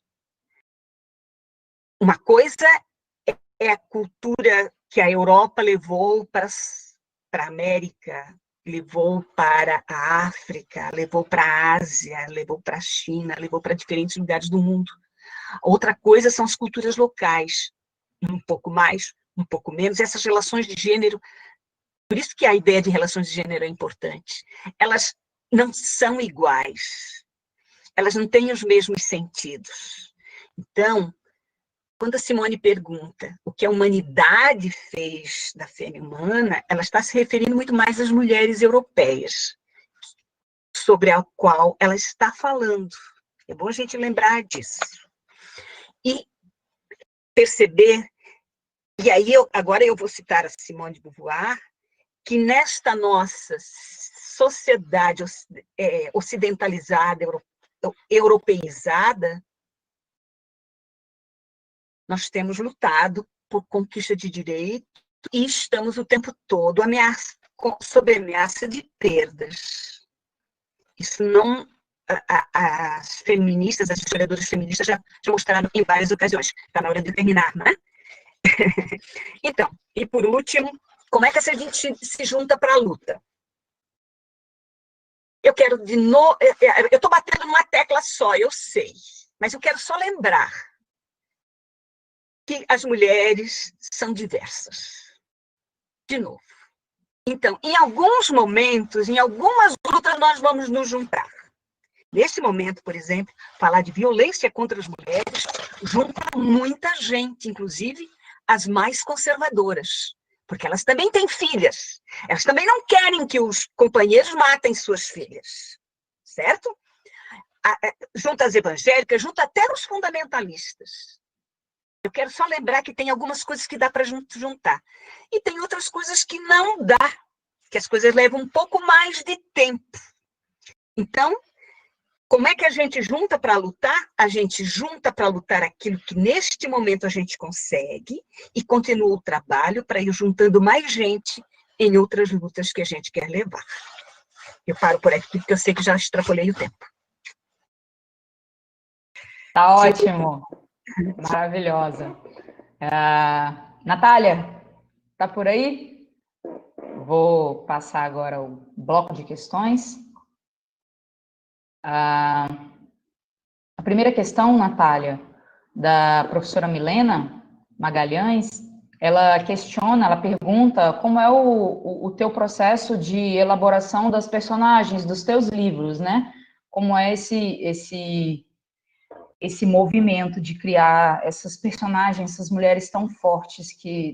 Uma coisa é a cultura que a Europa levou para a América, levou para a África, levou para a Ásia, levou para a China, levou para diferentes lugares do mundo. Outra coisa são as culturas locais, um pouco mais, um pouco menos, essas relações de gênero. Por isso que a ideia de relações de gênero é importante. Elas não são iguais, elas não têm os mesmos sentidos. Então, quando a Simone pergunta o que a humanidade fez da fêmea humana, ela está se referindo muito mais às mulheres europeias, sobre a qual ela está falando. É bom a gente lembrar disso. E perceber, e aí agora eu vou citar a Simone de Beauvoir, que nesta nossa sociedade ocidentalizada, europeizada, nós temos lutado por conquista de direito e estamos o tempo todo sob ameaça de perdas. Isso não... As feministas, as historiadoras feministas já mostraram em várias ocasiões. Está na hora de terminar, não é? Então, e por último, como é que a gente se junta para a luta? Eu quero de novo... Eu estou batendo numa tecla só, eu sei, mas eu quero só lembrar que as mulheres são diversas. De novo. Então, em alguns momentos, em algumas lutas, nós vamos nos juntar. Nesse momento, por exemplo, falar de violência contra as mulheres junta muita gente, inclusive as mais conservadoras, porque elas também têm filhas. Elas também não querem que os companheiros matem suas filhas, certo? Junta as evangélicas, junta até os fundamentalistas. Eu quero só lembrar que tem algumas coisas que dá para juntar. E tem outras coisas que não dá, que as coisas levam um pouco mais de tempo. Então, como é que a gente junta para lutar? A gente junta para lutar aquilo que neste momento a gente consegue e continua o trabalho para ir juntando mais gente em outras lutas que a gente quer levar. Eu paro por aqui, porque eu sei que já extrapolei o tempo. Tá ótimo. Maravilhosa. Natália, tá por aí? Vou passar agora o bloco de questões. A primeira questão, Natália, da professora Milena Magalhães, ela pergunta como é o teu processo de elaboração das personagens dos teus livros, né? Como é esse movimento de criar essas personagens, essas mulheres tão fortes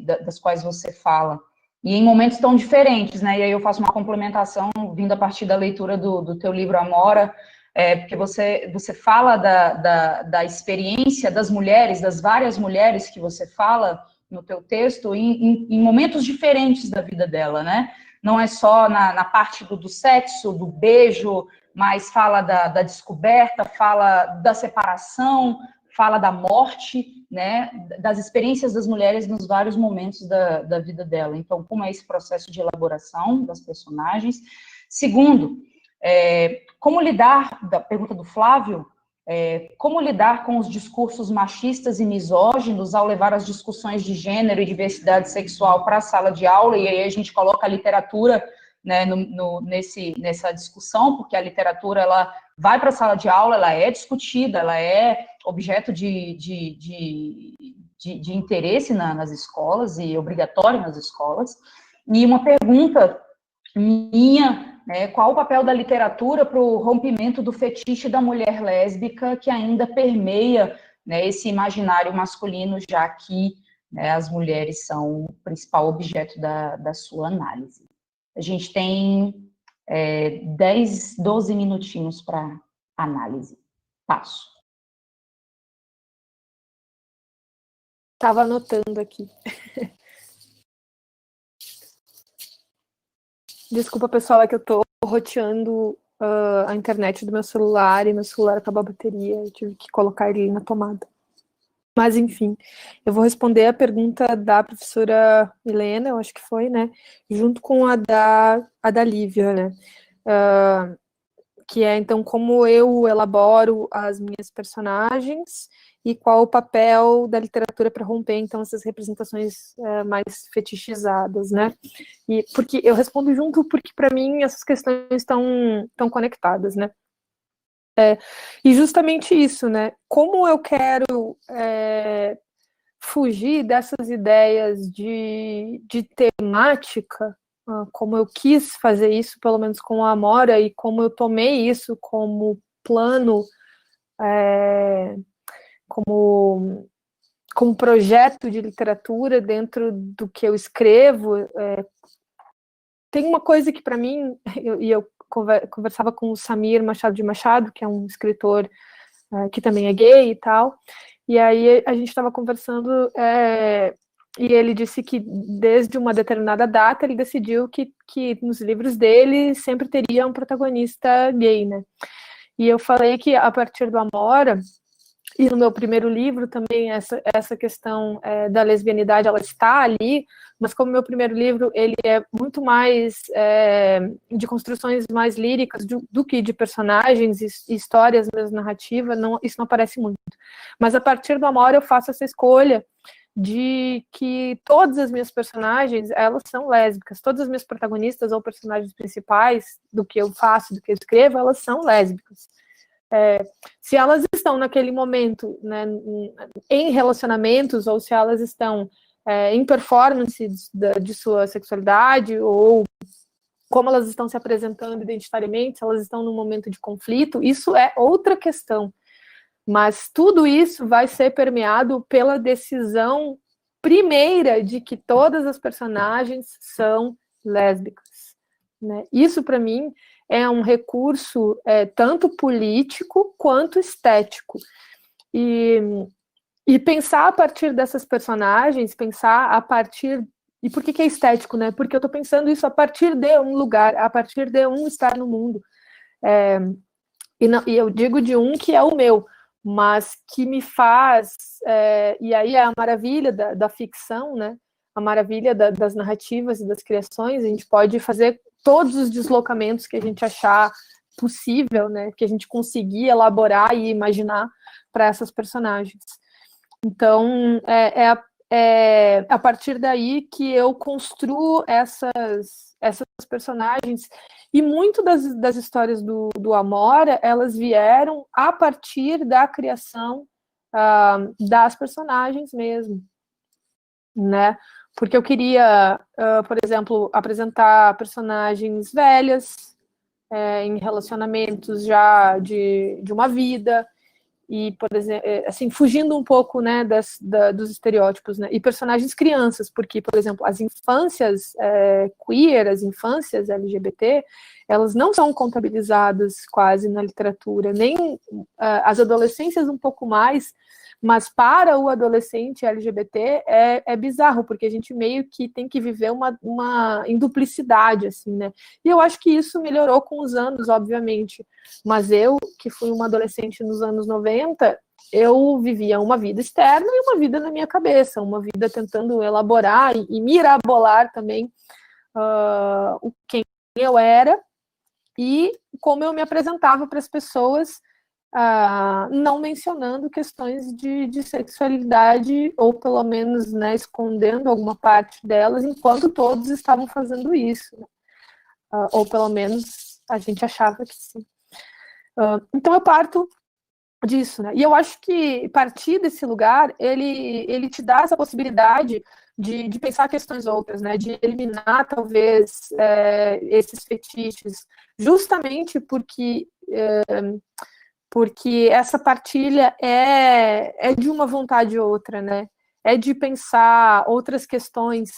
das quais você fala, e em momentos tão diferentes, né? E aí eu faço uma complementação vindo a partir da leitura do teu livro Amora, porque você fala da experiência das mulheres, das várias mulheres que você fala no teu texto, em momentos diferentes da vida dela, né? Não é só na parte do sexo, do beijo, mas fala da descoberta, fala da separação, fala da morte, né, das experiências das mulheres nos vários momentos da vida dela. Então, como é esse processo de elaboração das personagens? Segundo, como lidar, da pergunta do Flávio, como lidar com os discursos machistas e misóginos ao levar as discussões de gênero e diversidade sexual para a sala de aula, e aí a gente coloca a literatura, né, nessa discussão, porque a literatura ela vai para a sala de aula, ela é discutida, ela é objeto de interesse nas escolas e obrigatório nas escolas. E uma pergunta minha, qual o papel da literatura para o rompimento do fetiche da mulher lésbica que ainda permeia, né, esse imaginário masculino, já que, né, as mulheres são o principal objeto da sua análise. A gente tem 10, 12 minutinhos para análise. Passo. Estava anotando aqui. Desculpa, pessoal, é que eu estou roteando a internet do meu celular e meu celular acabou a bateria, eu tive que colocar ele na tomada. Mas, enfim, eu vou responder a pergunta da professora Milena, eu acho que foi, né, junto com a da Lívia, né, que é, então, como eu elaboro as minhas personagens e qual o papel da literatura para romper, então, essas representações mais fetichizadas, né, e porque eu respondo junto porque, para mim, essas questões estão conectadas, né. E justamente isso, né? Como eu quero fugir dessas ideias de temática, como eu quis fazer isso, pelo menos com a Amora, e como eu tomei isso como plano, como projeto de literatura dentro do que eu escrevo. Tem uma coisa que, para mim, eu conversava com o Samir Machado de Machado, que é um escritor que também é gay e tal. E aí a gente estava conversando, e ele disse que desde uma determinada data ele decidiu que nos livros dele sempre teria um protagonista gay, né? E eu falei que a partir do Amora, e no meu primeiro livro também essa questão da lesbianidade, ela está ali, mas como meu primeiro livro, ele é muito mais de construções mais líricas do que de personagens e histórias mesmo, narrativa, isso não aparece muito. Mas a partir do Amor eu faço essa escolha de que todas as minhas personagens, elas são lésbicas, todas as minhas protagonistas ou personagens principais do que eu faço, do que eu escrevo, elas são lésbicas. Se elas estão naquele momento, né, em relacionamentos, ou se elas estão em performances de sua sexualidade, ou como elas estão se apresentando identitariamente, se elas estão num momento de conflito, isso é outra questão. Mas tudo isso vai ser permeado pela decisão primeira de que todas as personagens são lésbicas, né? Isso, para mim, é um recurso tanto político quanto estético. E pensar a partir dessas personagens, pensar a partir... E por que é estético, né? Porque eu estou pensando isso a partir de um lugar, a partir de um estar no mundo. E eu digo de um que é o meu, mas que me faz... e aí é a maravilha da ficção, né? A maravilha das narrativas e das criações. A gente pode fazer todos os deslocamentos que a gente achar possível, né, que a gente conseguir elaborar e imaginar para essas personagens. Então, a partir daí que eu construo essas personagens, e muito das histórias do Amora, elas vieram a partir da criação das personagens mesmo, né? Porque eu queria, por exemplo, apresentar personagens velhas, em relacionamentos já de uma vida, e, por exemplo, assim, fugindo um pouco, né, dos estereótipos, né? E personagens crianças, porque, por exemplo, as infâncias queer, as infâncias LGBT, elas não são contabilizadas quase na literatura, nem as adolescências um pouco mais. Mas para o adolescente LGBT é bizarro, porque a gente meio que tem que viver uma em duplicidade, assim, né? E eu acho que isso melhorou com os anos, obviamente. Mas eu, que fui uma adolescente nos anos 90, eu vivia uma vida externa e uma vida na minha cabeça, uma vida tentando elaborar e mirabolar também quem eu era e como eu me apresentava para as pessoas, não mencionando questões de sexualidade, ou pelo menos, né, escondendo alguma parte delas, enquanto todos estavam fazendo isso, né? Ou pelo menos a gente achava que sim. Então eu parto disso, né? E eu acho que partir desse lugar, ele te dá essa possibilidade de pensar questões outras, né? De eliminar, talvez, esses fetiches, justamente porque essa partilha é de uma vontade ou outra, né? É de pensar outras questões.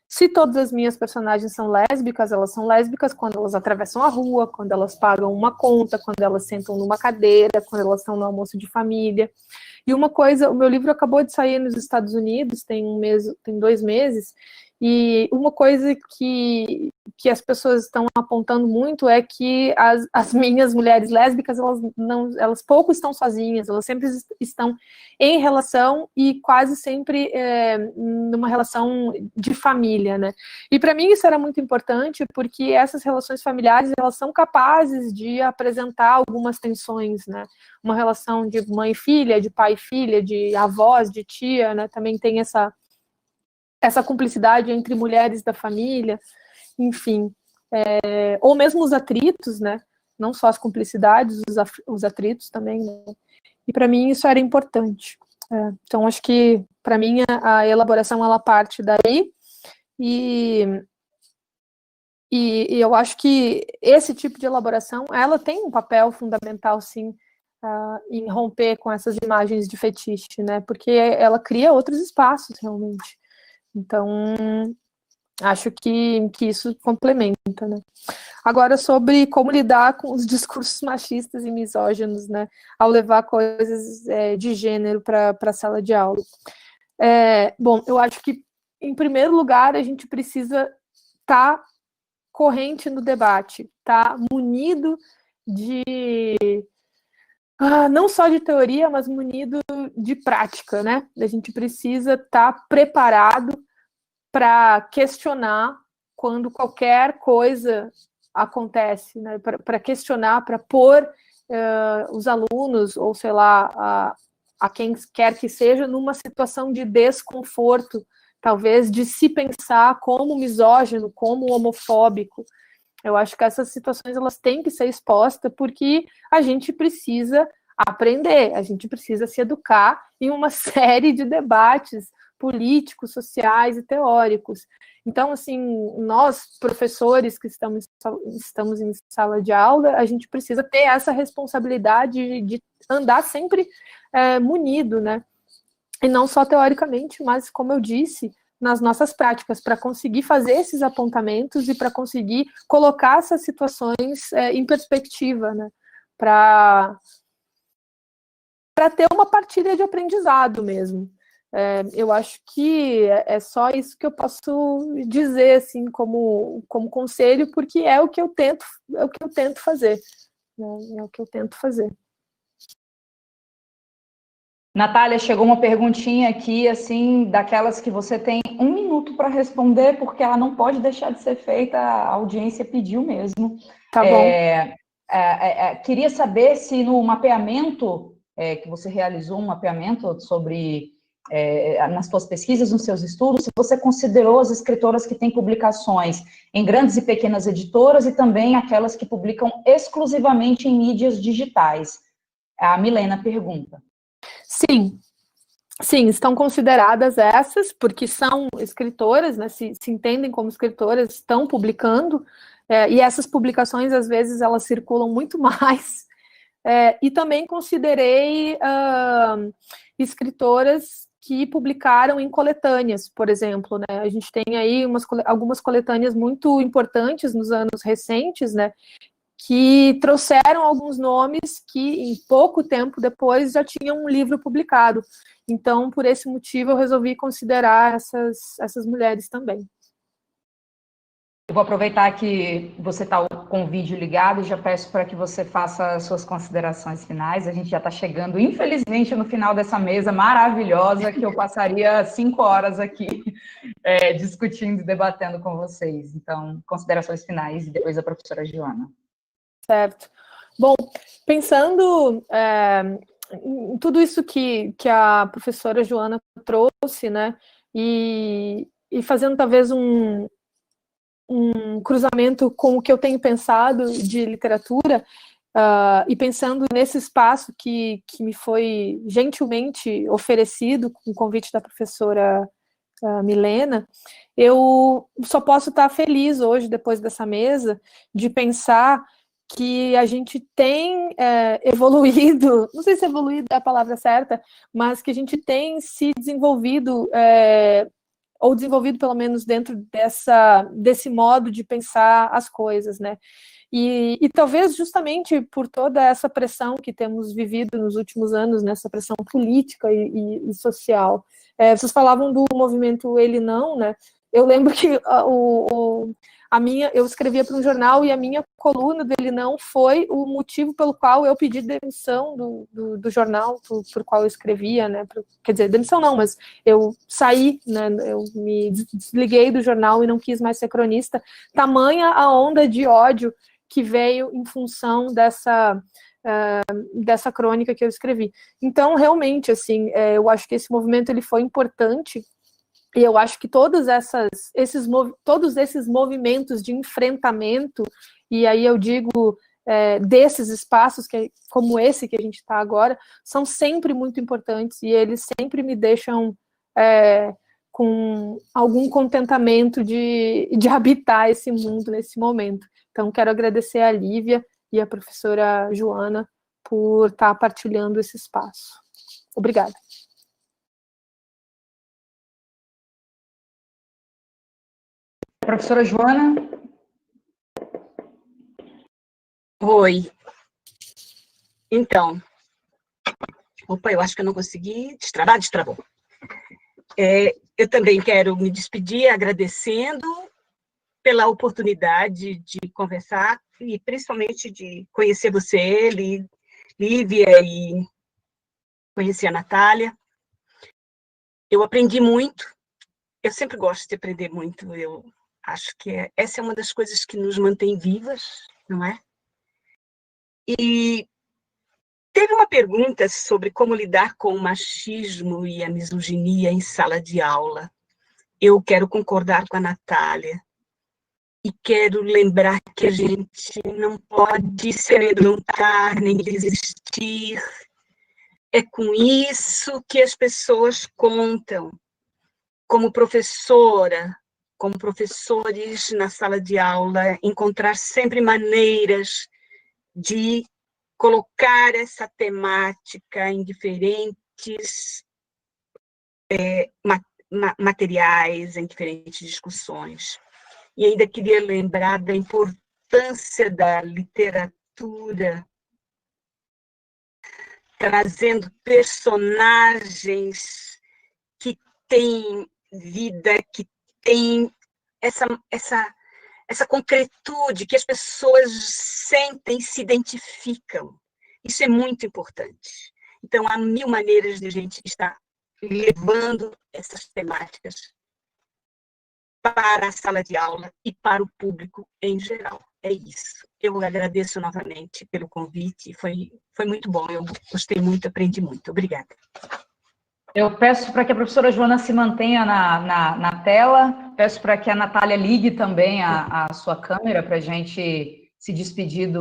Se todas as minhas personagens são lésbicas, elas são lésbicas quando elas atravessam a rua, quando elas pagam uma conta, quando elas sentam numa cadeira, quando elas estão no almoço de família. E uma coisa, o meu livro acabou de sair nos Estados Unidos, tem 2 meses, e uma coisa que as pessoas estão apontando muito é que as minhas mulheres lésbicas, elas pouco estão sozinhas, elas sempre estão em relação e quase sempre numa relação de família, né? E para mim isso era muito importante, porque essas relações familiares, elas são capazes de apresentar algumas tensões, né? Uma relação de mãe e filha, de pai e filha, de avós, de tia, né? Também tem essa cumplicidade entre mulheres da família, enfim. Ou mesmo os atritos, né? Não só as cumplicidades, os atritos também, né? E para mim isso era importante. Então, acho que, para mim, a elaboração, ela parte daí, e eu acho que esse tipo de elaboração, ela tem um papel fundamental, sim, em romper com essas imagens de fetiche, né? Porque ela cria outros espaços, realmente. Então, acho que isso complementa, né? Agora, sobre como lidar com os discursos machistas e misóginos, né, ao levar coisas de gênero para a sala de aula. Bom, eu acho que, em primeiro lugar, a gente precisa estar corrente no debate, estar munido de não só de teoria, mas munido de prática, né? A gente precisa estar preparado para questionar quando qualquer coisa acontece, né? Para questionar, para pôr os alunos, ou sei lá, a quem quer que seja, numa situação de desconforto, talvez de se pensar como misógino, como homofóbico. Eu acho que essas situações elas têm que ser expostas porque a gente precisa aprender, a gente precisa se educar em uma série de debates políticos, sociais e teóricos. Então, assim, nós, professores que estamos em sala de aula, a gente precisa ter essa responsabilidade de andar sempre munido, né? E não só teoricamente, mas, como eu disse, nas nossas práticas, para conseguir fazer esses apontamentos e para conseguir colocar essas situações em perspectiva, né? Para ter uma partilha de aprendizado mesmo. Eu acho que é só isso que eu posso dizer, assim, como conselho, porque é o que eu tento fazer. Né? É o que eu tento fazer. Natália, chegou uma perguntinha aqui, assim, daquelas que você tem 1 minuto para responder, porque ela não pode deixar de ser feita, a audiência pediu mesmo. Tá bom. Queria saber se no mapeamento, que você realizou um mapeamento sobre, nas suas pesquisas, nos seus estudos, se você considerou as escritoras que têm publicações em grandes e pequenas editoras e também aquelas que publicam exclusivamente em mídias digitais. A Milena pergunta. Sim, estão consideradas essas, porque são escritoras, né, se entendem como escritoras, estão publicando, e essas publicações, às vezes, elas circulam muito mais. E também considerei escritoras que publicaram em coletâneas, por exemplo, né? A gente tem aí algumas coletâneas muito importantes nos anos recentes, né? Que trouxeram alguns nomes que, em pouco tempo depois, já tinham um livro publicado. Então, por esse motivo, eu resolvi considerar essas mulheres também. Eu vou aproveitar que você está com o vídeo ligado e já peço para que você faça suas considerações finais. A gente já está chegando, infelizmente, no final dessa mesa maravilhosa, que eu passaria 5 horas aqui discutindo e debatendo com vocês. Então, considerações finais e depois a professora Joana. Certo. Bom, pensando em tudo isso que a professora Joana trouxe, né, e fazendo talvez um cruzamento com o que eu tenho pensado de literatura, e pensando nesse espaço que me foi gentilmente oferecido com o convite da professora Milena, eu só posso estar feliz hoje, depois dessa mesa, de pensar que a gente tem evoluído, não sei se evoluído é a palavra certa, mas que a gente tem se desenvolvido, ou desenvolvido pelo menos dentro desse modo de pensar as coisas, né? E talvez justamente por toda essa pressão que temos vivido nos últimos anos, nessa pressão política e social. Vocês falavam do movimento Ele Não, né? Eu lembro que eu escrevia para um jornal e a minha coluna dele não foi o motivo pelo qual eu pedi demissão do jornal por qual eu escrevia, né? Quer dizer, demissão não, mas eu saí, né? Eu me desliguei do jornal e não quis mais ser cronista. Tamanha a onda de ódio que veio em função dessa crônica que eu escrevi. Então, realmente, assim, eu acho que esse movimento ele foi importante. E eu acho que todos esses movimentos de enfrentamento, e aí eu digo desses espaços, como esse que a gente está agora, são sempre muito importantes e eles sempre me deixam com algum contentamento de habitar esse mundo nesse momento. Então, quero agradecer a Lívia e a professora Joana por estar partilhando esse espaço. Obrigada. Professora Joana? Oi. Então, opa, eu acho que eu não consegui destravar, destravou. Eu também quero me despedir agradecendo pela oportunidade de conversar e principalmente de conhecer você, Lívia, e conhecer a Natália. Eu aprendi muito, eu sempre gosto de aprender muito, eu acho que essa é uma das coisas que nos mantém vivas, não é? E teve uma pergunta sobre como lidar com o machismo e a misoginia em sala de aula. Eu quero concordar com a Natália e quero lembrar que a gente não pode se amedrontar nem desistir. É com isso que as pessoas contam. Como professora, como professores na sala de aula, encontrar sempre maneiras de colocar essa temática em diferentes materiais, em diferentes discussões. E ainda queria lembrar da importância da literatura, trazendo personagens que têm vida, que têm essa concretude que as pessoas sentem, se identificam. Isso é muito importante. Então, há mil maneiras de a gente estar levando essas temáticas para a sala de aula e para o público em geral. É isso. Eu agradeço novamente pelo convite, foi muito bom, eu gostei muito, aprendi muito. Obrigada. Eu peço para que a professora Joana se mantenha na tela, peço para que a Natália ligue também a sua câmera para a gente se despedir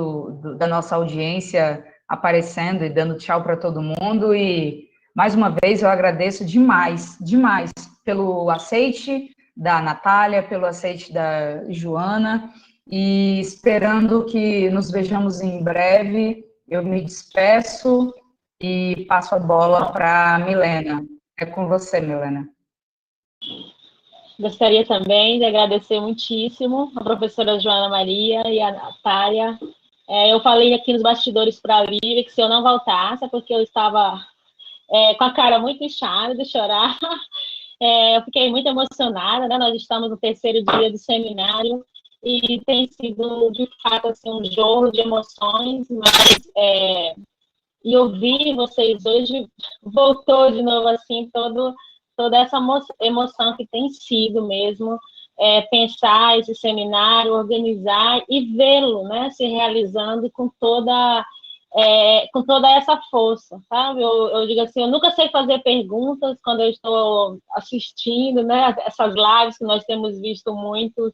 da nossa audiência aparecendo e dando tchau para todo mundo. E, mais uma vez, eu agradeço demais, demais, pelo aceite da Natália, pelo aceite da Joana, e esperando que nos vejamos em breve, eu me despeço e passo a bola para a Milena. É com você, Milena. Gostaria também de agradecer muitíssimo a professora Joana Maria e a Natália. Eu falei aqui nos bastidores para a Lívia que se eu não voltasse é porque eu estava com a cara muito inchada de chorar. Eu fiquei muito emocionada, né? Nós estamos no 3º dia do seminário e tem sido, de fato, assim, um jogo de emoções, mas e ouvir vocês hoje voltou de novo, assim, toda essa emoção que tem sido mesmo, pensar esse seminário, organizar e vê-lo, né, se realizando com toda essa força, sabe? Eu digo assim, eu nunca sei fazer perguntas quando eu estou assistindo, né, essas lives que nós temos visto muito,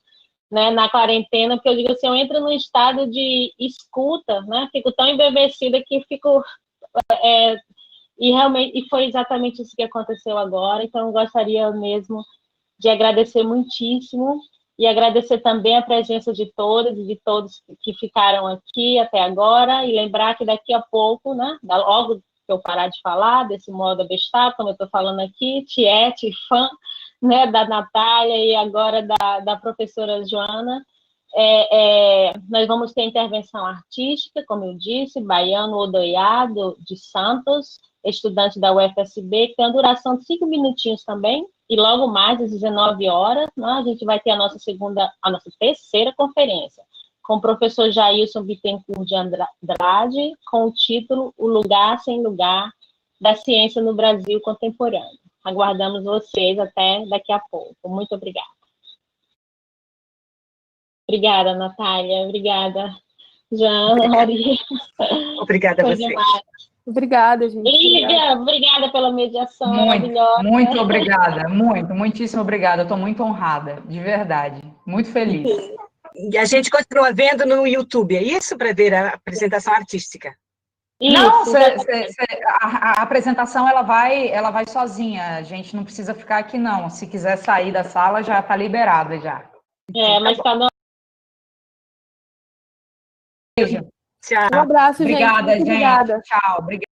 né, na quarentena, porque eu digo assim, eu entro num estado de escuta, né, fico tão embevecida que fico... e realmente foi exatamente isso que aconteceu agora, então eu gostaria mesmo de agradecer muitíssimo e agradecer também a presença de todas e de todos que ficaram aqui até agora e lembrar que daqui a pouco, né, logo que eu parar de falar desse modo abestado, como eu estou falando aqui, tiete, fã, né, da Natália e agora da professora Joana, nós vamos ter intervenção artística, como eu disse, Baiano Odoiado de Santos, estudante da UFSB, que tem uma duração de 5 minutinhos também, e logo mais, às 19 horas, né, a gente vai ter a nossa 3ª conferência, com o professor Jailson Bittencourt de Andrade, com o título O Lugar Sem Lugar da Ciência no Brasil Contemporâneo. Aguardamos vocês até daqui a pouco. Muito obrigada. Obrigada, Natália. Obrigada, Joana, Maria. Obrigada a vocês. Obrigada, gente. Lívia, obrigada pela mediação maravilhosa. Muito obrigada, muitíssimo obrigada. Eu estou muito honrada, de verdade. Muito feliz. E a gente continua vendo no YouTube, é isso? Para ver a apresentação artística? Isso, não, a apresentação ela vai sozinha. A gente não precisa ficar aqui, não. Se quiser sair da sala, já está liberada já. Mas está no... Beijo. Tchau. Um abraço, Obrigada, gente. Muito obrigada. Tchau. Obrigada.